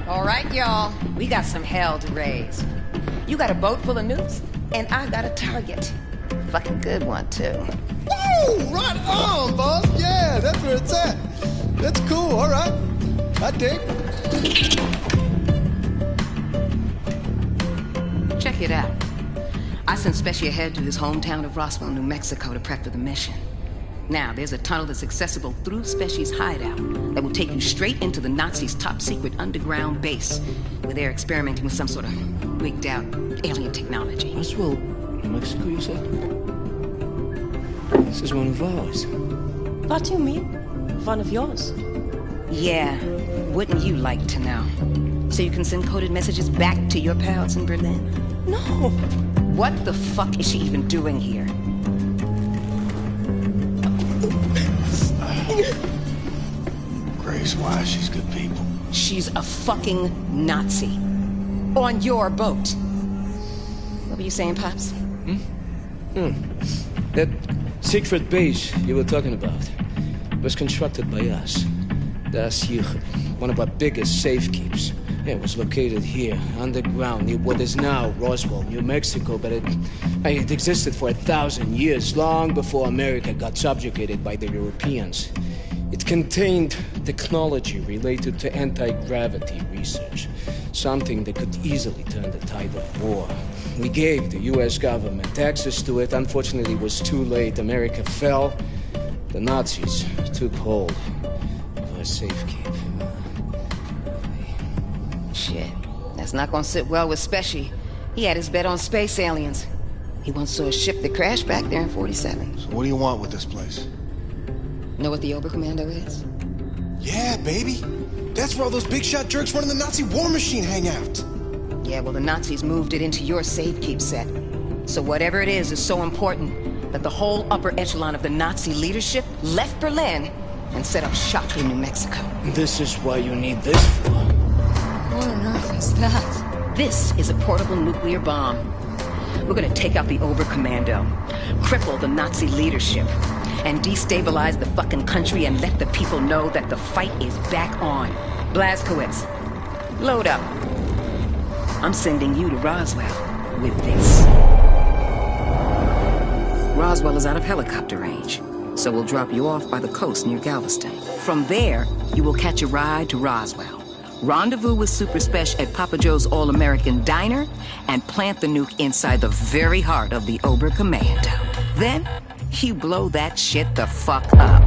Speaker 16: All right, y'all. We got some hell to raise. You got a boat full of nukes, and I got a target. Fucking good one, too.
Speaker 8: Woo! Right on, boss! Yeah, that's where it's at. That's cool, all right. I dig.
Speaker 16: Check it out. I sent Specy ahead to his hometown of Roswell, New Mexico to prep for the mission. Now, there's a tunnel that's accessible through Specy's hideout that will take you straight into the Nazis' top-secret underground base, where they're experimenting with some sort of wigged-out alien technology.
Speaker 3: Roswell, New Mexico, you said? This is one of ours.
Speaker 2: What do you mean? One of yours?
Speaker 16: Yeah, wouldn't you like to know? So you can send coded messages back to your pals in Berlin?
Speaker 2: No!
Speaker 16: What the fuck is she even doing here?
Speaker 1: Grace, why? She's good people.
Speaker 16: She's a fucking Nazi. On your boat. What were you saying, Pops?
Speaker 3: That secret base you were talking about was constructed by us. The SOCG, one of our biggest safekeeps. Yeah, it was located here, underground, near what is now Roswell, New Mexico, but it existed for 1,000 years, long before America got subjugated by the Europeans. It contained technology related to anti-gravity research, something that could easily turn the tide of war. We gave the US government access to it. Unfortunately, it was too late. America fell. The Nazis took hold of our safekeep.
Speaker 16: Shit, that's not gonna sit well with Specy. He had his bet on space aliens. He once saw a ship that crashed back there in 47.
Speaker 1: So what do you want with this place?
Speaker 16: Know what the Oberkommando is?
Speaker 8: Yeah, baby. That's where all those big shot jerks running the Nazi war machine hang out.
Speaker 16: Yeah, well, the Nazis moved it into your safekeep set. So whatever it is so important that the whole upper echelon of the Nazi leadership left Berlin and set up shop in New Mexico.
Speaker 3: This is why you need this for.
Speaker 16: What on earth is that? This is a portable nuclear bomb. We're gonna take out the Oberkommando, cripple the Nazi leadership, and destabilize the fucking country and let the people know that the fight is back on. Blazkowicz, load up. I'm sending you to Roswell with this. Roswell is out of helicopter range, so we'll drop you off by the coast near Galveston. From there, you will catch a ride to Roswell. Rendezvous with Super Spesh at Papa Joe's All-American Diner, and plant the nuke inside the very heart of the Oberkommando. Then, you blow that shit the fuck up.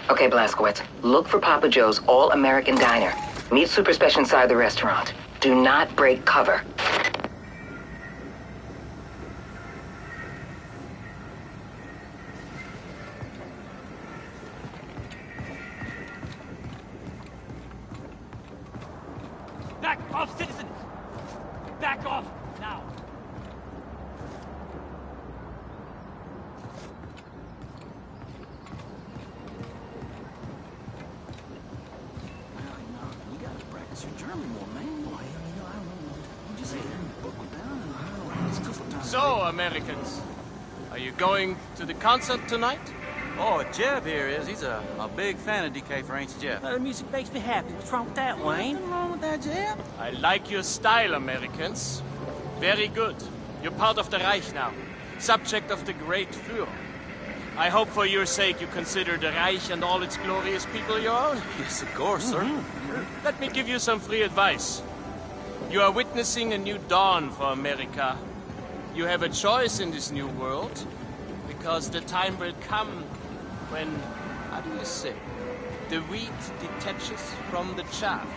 Speaker 16: Okay, Blazkowicz. Look for Papa Joe's All-American Diner. Meet Super Special inside the restaurant. Do not break cover.
Speaker 5: Back off, citizens! Back off, now!
Speaker 4: So, Americans, are you going to the concert tonight?
Speaker 22: Oh, Jeb here is. He's a big fan of DK for Ain't Jeff.
Speaker 5: The music makes me happy. What's wrong with that, Wayne?
Speaker 22: Nothing wrong with that, Jeb.
Speaker 4: I like your style, Americans. Very good. You're part of the Reich now, subject of the great Führer. I hope for your sake you consider the Reich and all its glorious people your own.
Speaker 22: Yes, of course, sir.
Speaker 4: Let me give you some free advice. You are witnessing a new dawn for America. You have a choice in this new world, because the time will come when, how do you say, the wheat detaches from the chaff.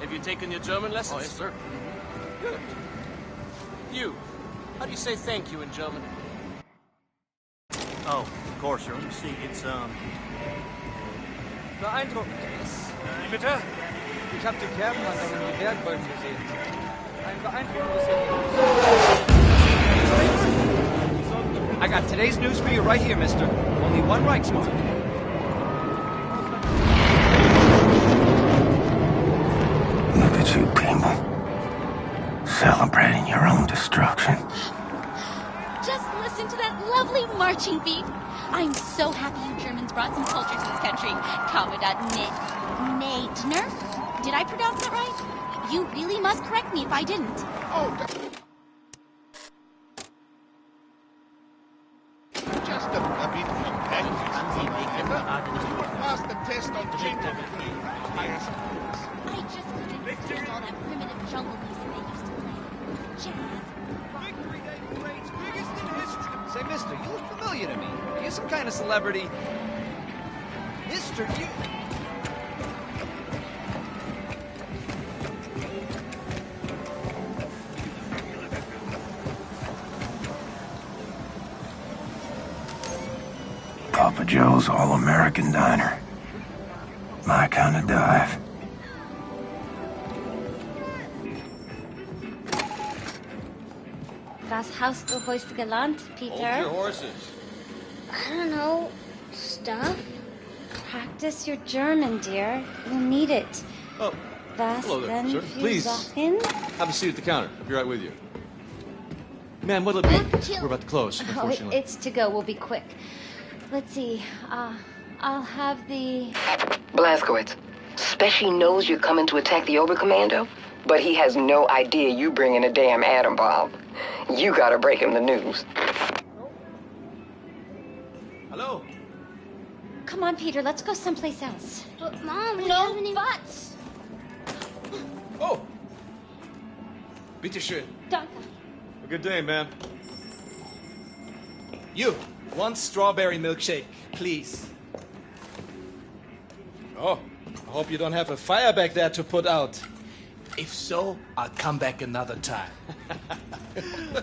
Speaker 4: Have you taken your German lessons?
Speaker 22: Oh, yes, sir.
Speaker 4: Good. You, how do you say thank you in German?
Speaker 22: Oh, of course, sir. Let me see. It's,
Speaker 23: Beeindruckend. Wie bitte? Ich habe die Kerbenwanderung in die Bergwolken gesehen. Ein beeindruckendes Erlebnis. I got today's news for you right here, mister. Only one Reichsmark.
Speaker 18: Look at you people. Celebrating your own destruction.
Speaker 24: Just listen to that lovely marching beat. I'm so happy you Germans brought some culture to this country. Commandant Nadner? Did I pronounce that right? You really must correct me if I didn't.
Speaker 10: Oh, just a bit of practice. Pass the test on geography.
Speaker 24: I just couldn't stand all that primitive jungle music they used to play. Jazz.
Speaker 23: Victory Day parade's biggest in history. Say, mister, you look familiar to me. Are you some kind of celebrity? Mister, you...
Speaker 18: Papa Joe's All-American Diner. My kind of dive.
Speaker 20: Was hast du heute gelernt, Peter?
Speaker 22: Hold your horses.
Speaker 20: I don't know. Stuff? Practice your German, dear. You'll need it.
Speaker 22: Oh,
Speaker 20: Was
Speaker 22: hello there,
Speaker 20: denn
Speaker 22: sir.
Speaker 20: für
Speaker 22: Please.
Speaker 20: Sachen?
Speaker 22: Have a seat at the counter. I'll be right with you. Ma'am, what'll it be? We're about to close,
Speaker 20: Oh,
Speaker 22: unfortunately.
Speaker 20: it's to go. We'll be quick. Let's see. I'll have the...
Speaker 16: Blazkowicz, Speshy knows you're coming to attack the Oberkommando, but he has no idea you bring in a damn atom bomb. You gotta break him the news.
Speaker 23: Hello?
Speaker 20: Come on, Peter. Let's go someplace else.
Speaker 24: But, Mom,
Speaker 20: No buts.
Speaker 23: Oh! Bitte schön.
Speaker 20: Danke.
Speaker 23: A good day, ma'am. You, one strawberry milkshake, please. Oh, I hope you don't have a fire back there to put out. If so, I'll come back another time.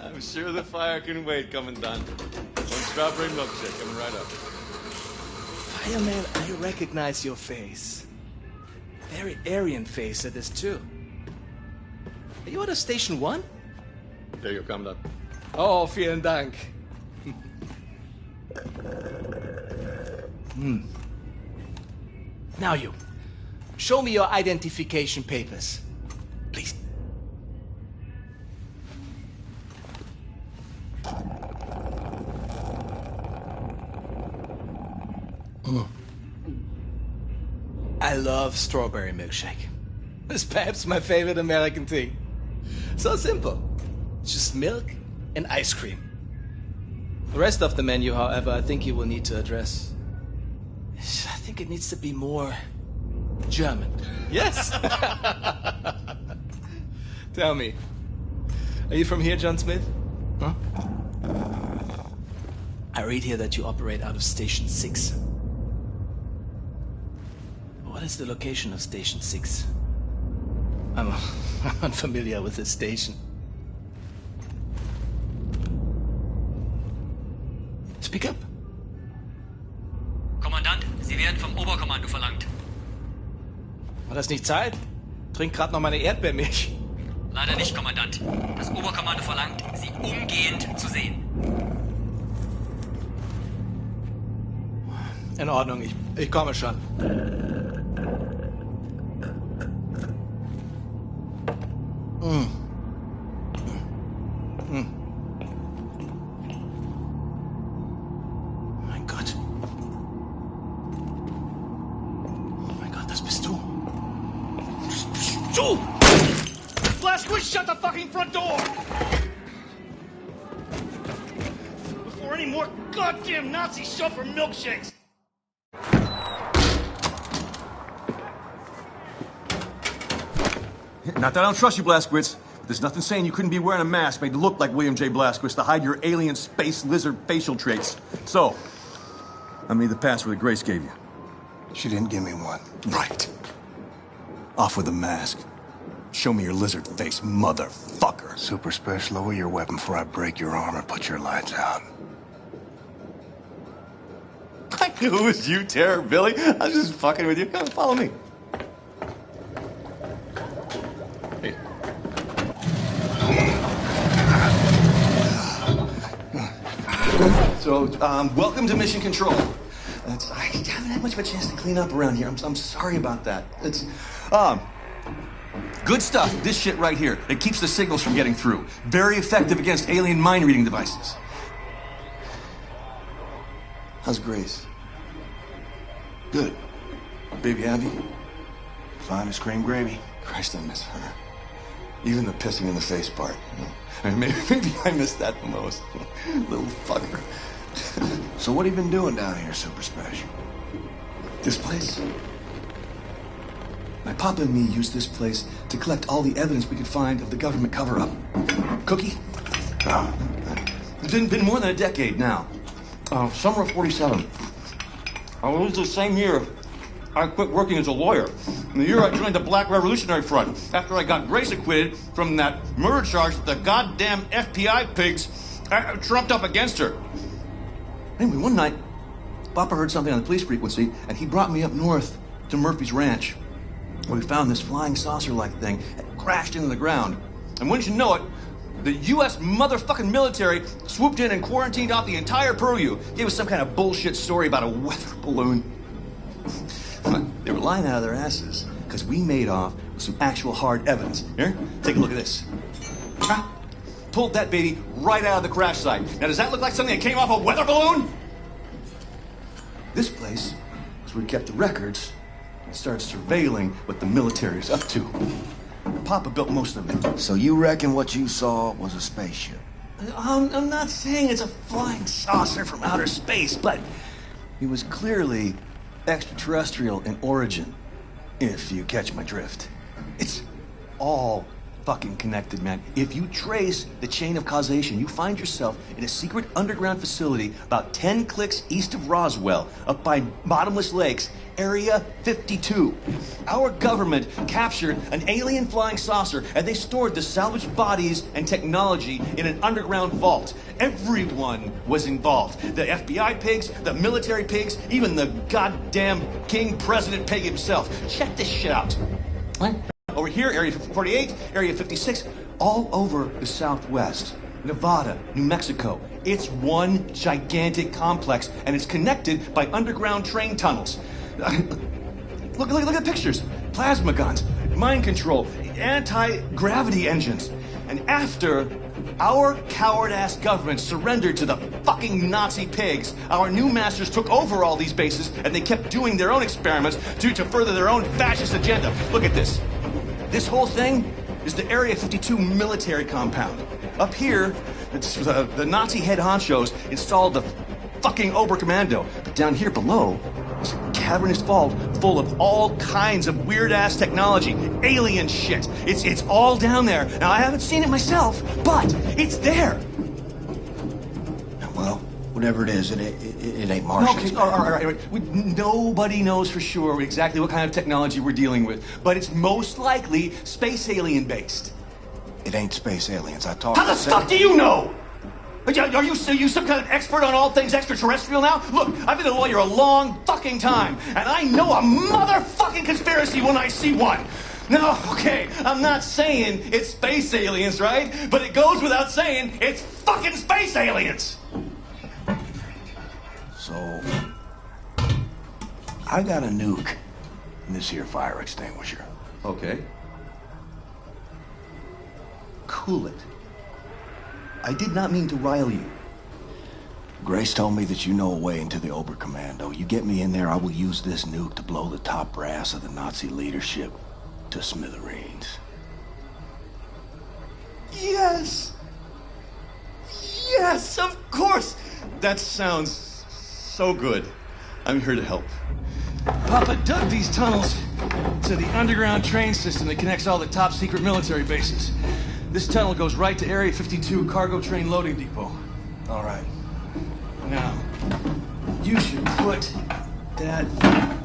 Speaker 22: I'm sure the fire can wait, Commandant. One strawberry milkshake coming right up.
Speaker 23: Fireman, I recognize your face. Very Aryan face it is, too. Are you out of Station 1?
Speaker 22: There you go, Commandant.
Speaker 23: Oh, vielen Dank. Now you. Show me your identification papers. Please. I love strawberry milkshake. It's perhaps my favorite American thing. So simple. It's just milk and ice cream. The rest of the menu, however, I think you will need to address. I think it needs to be more German. Yes. Tell me, are you from here, John Smith? Huh? I read here that you operate out of Station 6. is the location of Station 6? I'm unfamiliar with this station. Speak up.
Speaker 7: Kommandant, Sie werden vom Oberkommando verlangt.
Speaker 23: War das nicht Zeit? Trink grad noch meine Erdbeermilch.
Speaker 7: Leider nicht, Kommandant. Das Oberkommando verlangt, Sie umgehend zu sehen.
Speaker 23: In Ordnung, ich komme schon.
Speaker 14: Mein Gott. Oh mein Gott, das bist du. Das bist du!
Speaker 19: Blazkowicz, shut the fucking front door! Before any more goddamn Nazis show up for milkshakes!
Speaker 14: Not that I don't trust you, Blazkowicz, but there's nothing saying you couldn't be wearing a mask made to look like William J. Blazkowicz to hide your alien space lizard facial traits. So, I made the password that Grace gave you.
Speaker 1: She didn't give me one.
Speaker 14: Right. Off with the mask. Show me your lizard face, motherfucker.
Speaker 1: Super Special, lower your weapon before I break your arm and put your lights out.
Speaker 14: I knew it was you, Terror Billy. I was just fucking with you. Come on, follow me. Hey. So, welcome to Mission Control. I haven't had much of a chance to clean up around here. I'm sorry about that. It's, good stuff. This shit right here. It keeps the signals from getting through. Very effective against alien mind-reading devices. How's Grace? Good. Baby Abby?
Speaker 1: Fine as cream gravy.
Speaker 14: Christ, I miss her. Even the pissing in the face part. I mean, maybe I missed that the most. Little fucker.
Speaker 1: So what have you been doing down here, Super Special?
Speaker 14: This place? My papa and me used this place to collect all the evidence we could find of the government cover-up. Cookie?
Speaker 1: Oh.
Speaker 14: It's been more than a decade now. Summer of '47. It was the same year I quit working as a lawyer. And the year I joined the Black Revolutionary Front, after I got Grace acquitted from that murder charge that the goddamn FBI pigs trumped up against her. Anyway, one night, Papa heard something on the police frequency, and he brought me up north to Murphy's Ranch, where we found this flying saucer-like thing that crashed into the ground. And wouldn't you know it, the U.S. motherfucking military swooped in and quarantined out the entire purview. Gave us some kind of bullshit story about a weather balloon. They were lying out of their asses because we made off with some actual hard evidence. Here, take a look at this. Pulled that baby right out of the crash site. Now, does that look like something that came off a weather balloon? This place is where we kept the records and started surveilling what the military's up to. Papa built most of it.
Speaker 1: So you reckon what you saw was a spaceship?
Speaker 14: I'm not saying it's a flying saucer from outer space, but it was clearly extraterrestrial in origin, if you catch my drift. It's all fucking connected, man. If you trace the chain of causation, you find yourself in a secret underground facility about 10 clicks east of Roswell, up by Bottomless Lakes, Area 52. Our government captured an alien flying saucer, and they stored the salvaged bodies and technology in an underground vault. Everyone was involved. The FBI pigs, the military pigs, even the goddamn King President pig himself. Check this shit out. What? Over here, Area 48, Area 56, all over the Southwest. Nevada, New Mexico. It's one gigantic complex, and it's connected by underground train tunnels. Look at the pictures. Plasma guns, mind control, anti-gravity engines. And after our coward-ass government surrendered to the fucking Nazi pigs, our new masters took over all these bases, and they kept doing their own experiments to further their own fascist agenda. Look at this. This whole thing is the Area 52 military compound. Up here, it's the Nazi head honchos installed the fucking Oberkommando. But down here below, is a cavernous vault full of all kinds of weird-ass technology, alien shit. It's all down there. Now, I haven't seen it myself, but it's there.
Speaker 1: Well, whatever it is, it It ain't Martians.
Speaker 14: Okay, all right. Nobody knows for sure exactly what kind of technology we're dealing with, but it's most likely space alien based.
Speaker 1: It ain't space aliens. I talked.
Speaker 14: How the fuck do you know? Are you some kind of expert on all things extraterrestrial now? Look, I've been a lawyer a long fucking time, and I know a motherfucking conspiracy when I see one. No, okay, I'm not saying it's space aliens, right? But it goes without saying it's fucking space aliens!
Speaker 1: So, I got a nuke in this here fire extinguisher.
Speaker 14: Okay. Cool it. I did not mean to rile you.
Speaker 1: Grace told me that you know a way into the Oberkommando. You get me in there, I will use this nuke to blow the top brass of the Nazi leadership to smithereens.
Speaker 14: Yes! Yes, of course! That sounds so good. I'm here to help. Papa dug these tunnels to the underground train system that connects all the top secret military bases. This tunnel goes right to Area 52 cargo train loading depot.
Speaker 1: All right.
Speaker 14: Now, you should put that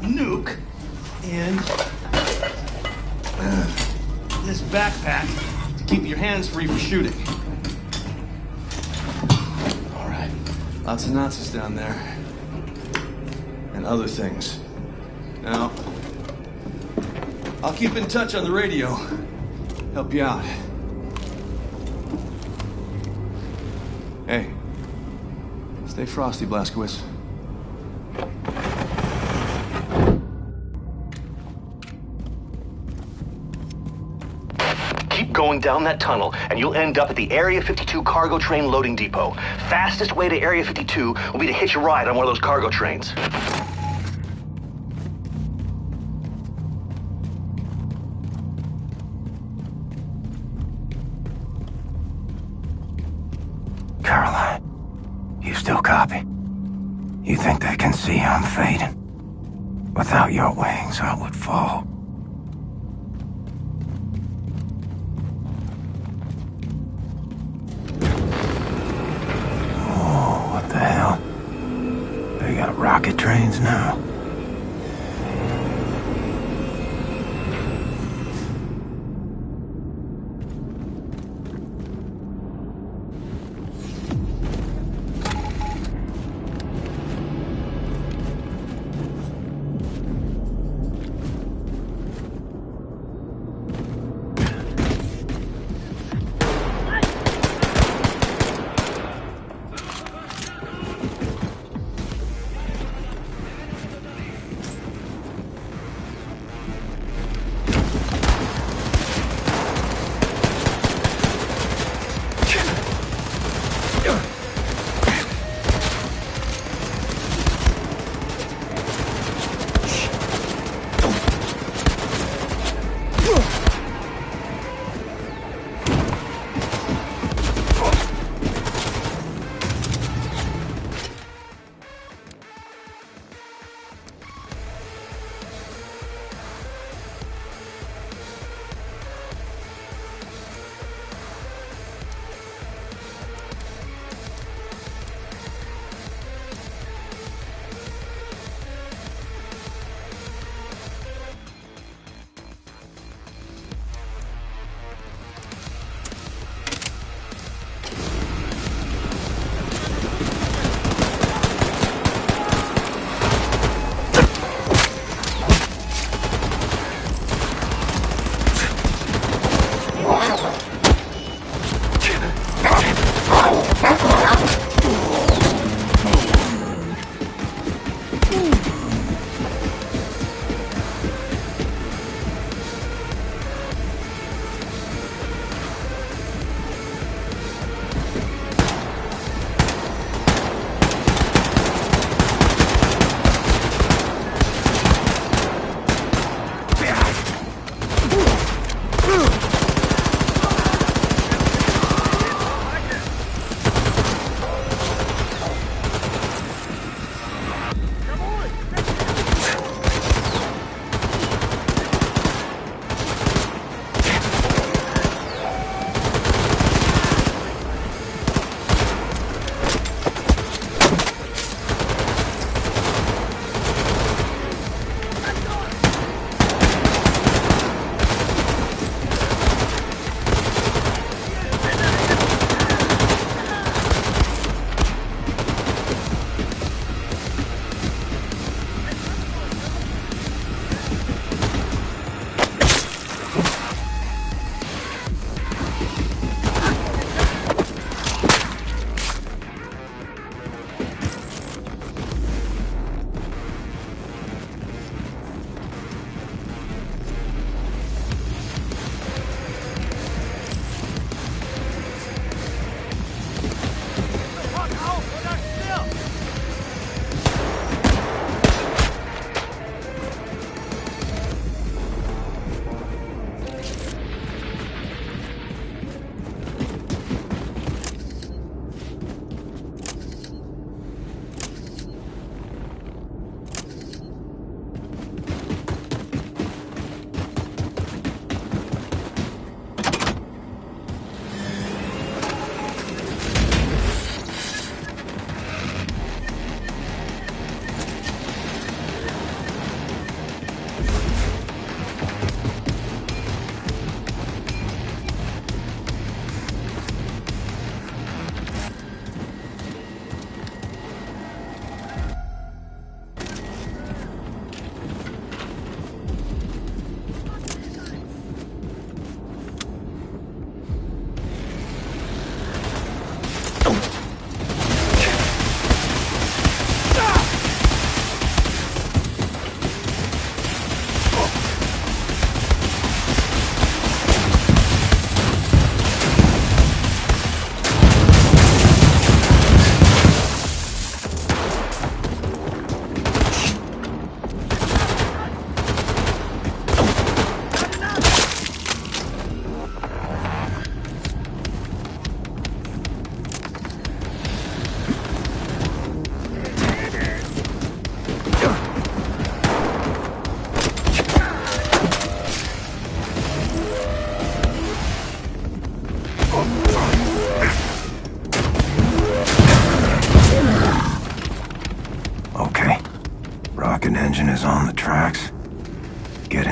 Speaker 14: nuke in this backpack to keep your hands free for shooting. All right. Lots of Nazis down there. And other things. Now, I'll keep in touch on the radio. Help you out. Hey, stay frosty, Blazkowicz.
Speaker 6: Keep going down that tunnel, and you'll end up at the Area 52 cargo train loading depot. Fastest way to Area 52 will be to hitch a ride on one of those cargo trains.
Speaker 18: Caroline, you still copy? You think they can see I'm fading? Without your wings, I would fall. Oh, what the hell? They got rocket trains now.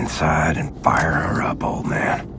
Speaker 18: inside and fire her up, old man.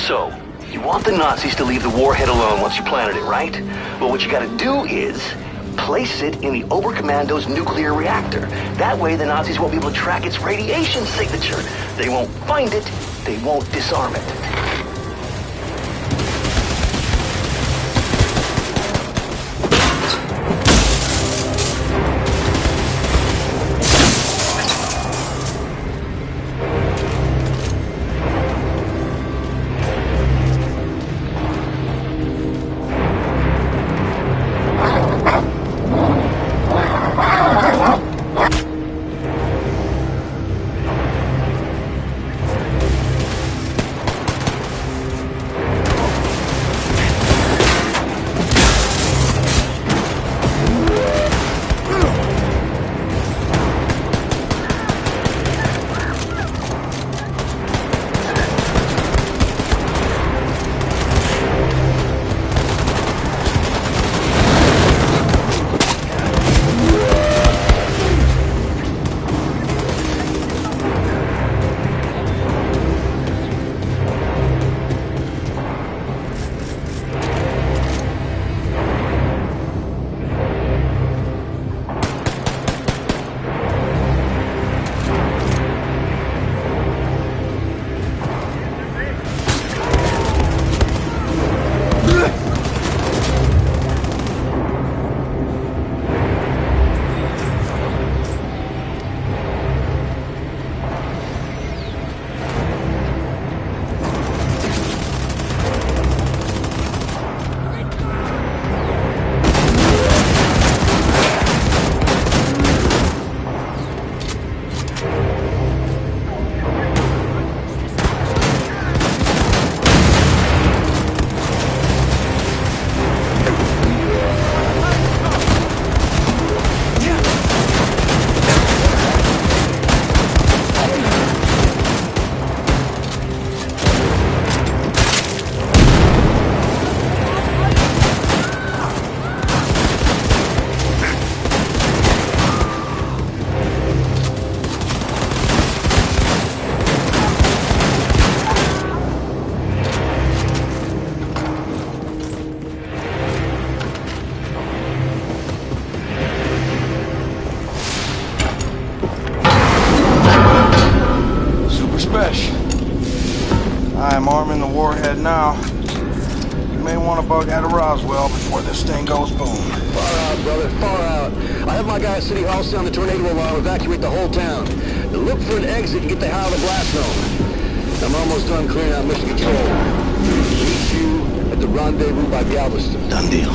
Speaker 6: So, you want the Nazis to leave the warhead alone once you planted it, right? Well, what you gotta do is place it in the Oberkommando's nuclear reactor. That way the Nazis won't be able to track its radiation signature. They won't find it, they won't disarm it.
Speaker 1: I'm arming the warhead now. You may want to bug out of Roswell before this thing goes boom.
Speaker 9: Far out, brother, far out. I have my guy at City Hall sound the tornado alarm, evacuate the whole town. Then look for an exit and get the hell out of the blast zone. I'm almost done clearing out mission control. Meet you at the rendezvous by Galveston.
Speaker 6: Done deal.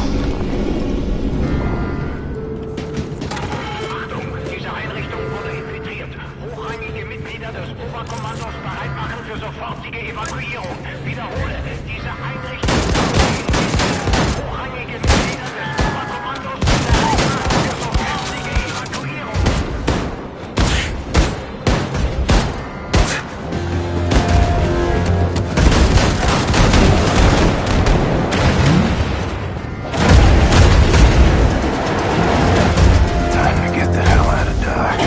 Speaker 11: Diese Einrichtung wurde infiltriert. Hochrangige Mitglieder des Oberkommandos bereit machen für sofortige Evakuierung. Wiederhole, diese Einrichtung hochrangige Mitglieder des Oberkommandos bereit machen für sofortige Evakuierung.
Speaker 18: Time to get the hell out of Dodge.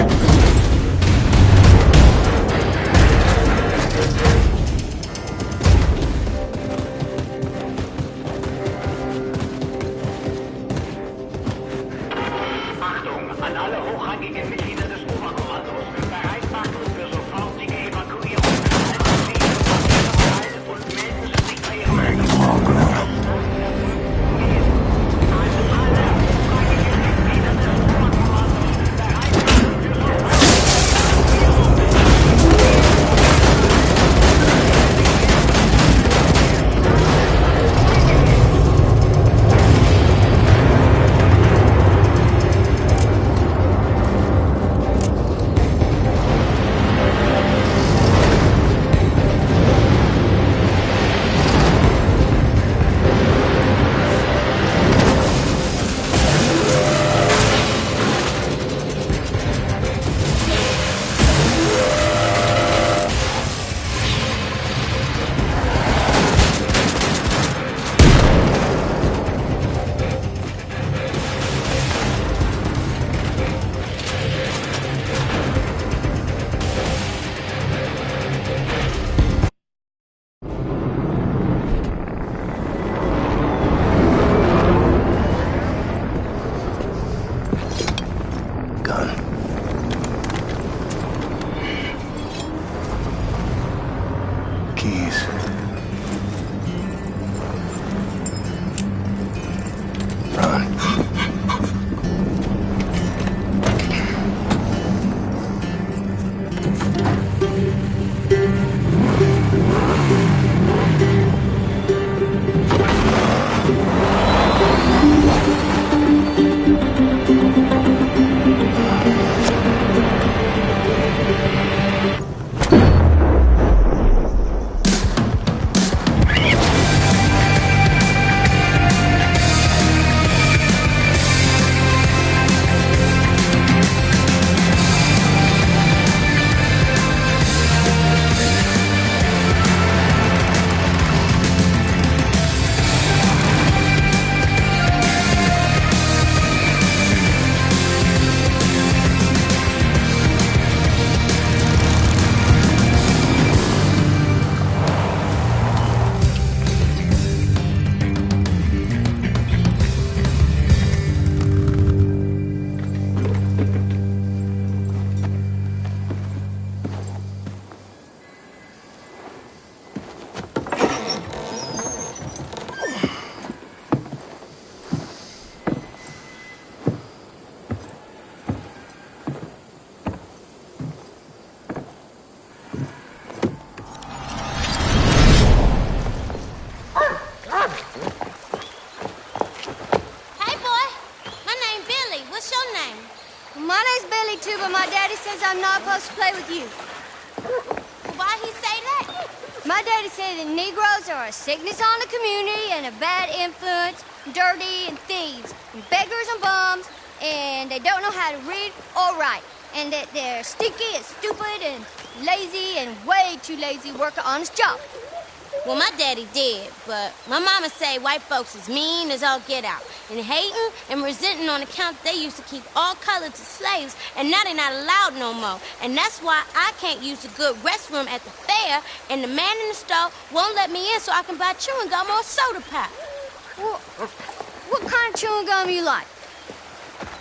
Speaker 18: keys. Run.
Speaker 12: I'm not supposed to play with you.
Speaker 24: Why he say that?
Speaker 12: My daddy said that Negroes are a sickness on the community and a bad influence, dirty and thieves, and beggars and bums, and they don't know how to read or write, and that they're stinky and stupid and lazy and way too lazy to work an honest job.
Speaker 24: Well, my daddy did, but my mama say white folks is mean as all get out, and hating and resenting on account they used to keep all colors as slaves, and now they're not allowed no more. And that's why I can't use the good restroom at the fair, and the man in the store won't let me in so I can buy chewing gum or a soda pop.
Speaker 12: What kind of chewing gum you like?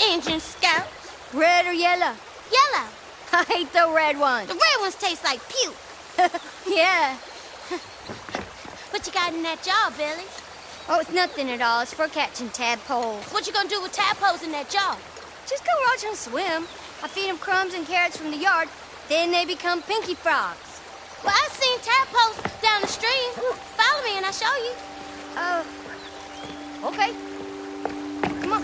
Speaker 24: Engine Scouts.
Speaker 12: Red or yellow?
Speaker 24: Yellow.
Speaker 12: I hate the red ones.
Speaker 24: The red ones taste like puke.
Speaker 12: Yeah.
Speaker 24: What you got in that jar, Billy?
Speaker 12: Oh, it's nothing at all. It's for catching tadpoles.
Speaker 24: What you gonna do with tadpoles in that jar?
Speaker 12: Just go watch them swim. I feed them crumbs and carrots from the yard. Then they become pinky frogs.
Speaker 24: Well, I've seen tadpoles down the stream. Follow me and I'll show you.
Speaker 12: Okay. Come on.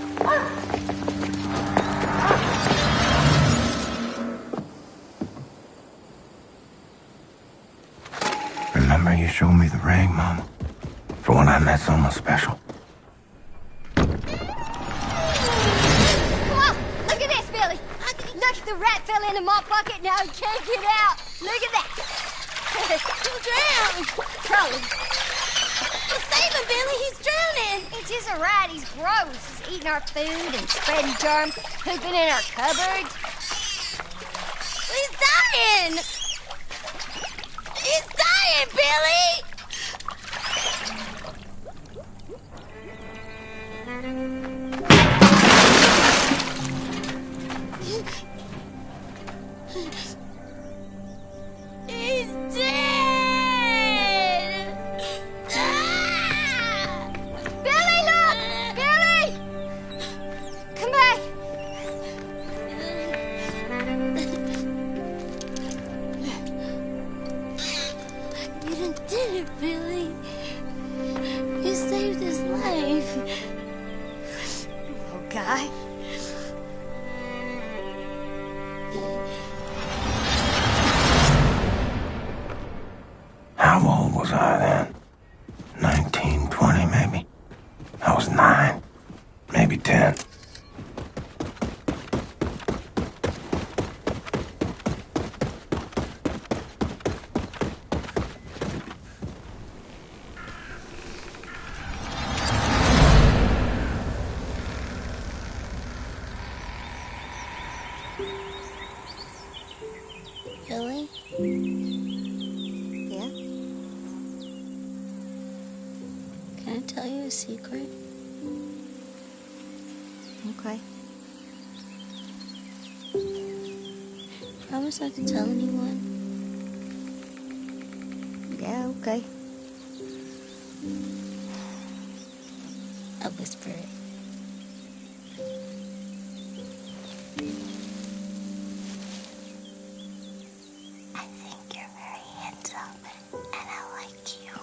Speaker 18: Remember you showed me the ring, Mom? For when I met someone special.
Speaker 12: Come on, look at this, Billy. Look, the rat fell in the mop bucket, now he can't get out. Look at that.
Speaker 24: He'll drown.
Speaker 12: Probably.
Speaker 24: Well, save him, Billy, he's drowning.
Speaker 12: It's just a rat, he's gross. He's eating our food and spreading germs, pooping in our cupboards.
Speaker 24: He's dying. He's dying, Billy! He's dead! Ah!
Speaker 12: Billy, look! Billy! Come back!
Speaker 24: You done did it, Billy. You saved his life.
Speaker 12: Oh, Guy.
Speaker 18: How old was I then? 19, 20 maybe? I was 9, maybe 10.
Speaker 24: Billy?
Speaker 12: Yeah?
Speaker 24: Can I tell you a secret?
Speaker 12: Okay.
Speaker 24: Promise not to tell anyone.
Speaker 12: Yeah, Okay. I'll whisper it. I think you're very handsome, and I like you.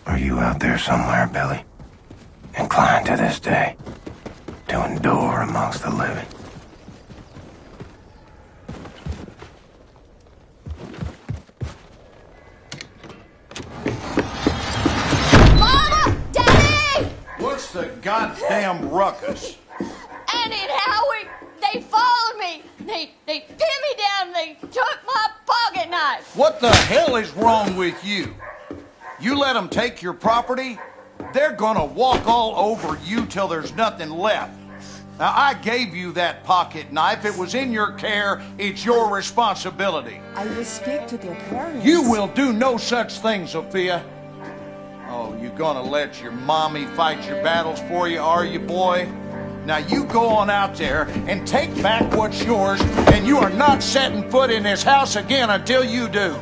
Speaker 18: Are you out there somewhere, Billy? Inclined to this day to endure amongst the living?
Speaker 12: Mama! Daddy!
Speaker 10: What's the goddamn ruckus?
Speaker 12: Annie and Howie, they followed me. They pinned me down. They took my pocket knife.
Speaker 10: What the hell is wrong with you? You let them take your property, they're gonna walk all over you till there's nothing left. Now, I gave you that pocket knife. It was in your care. It's your responsibility.
Speaker 13: I will speak to their parents.
Speaker 10: You will do no such thing, Sophia. Oh, you gonna let your mommy fight your battles for you, are you, boy? Now, you go on out there and take back what's yours, and you are not setting foot in this house again until you do.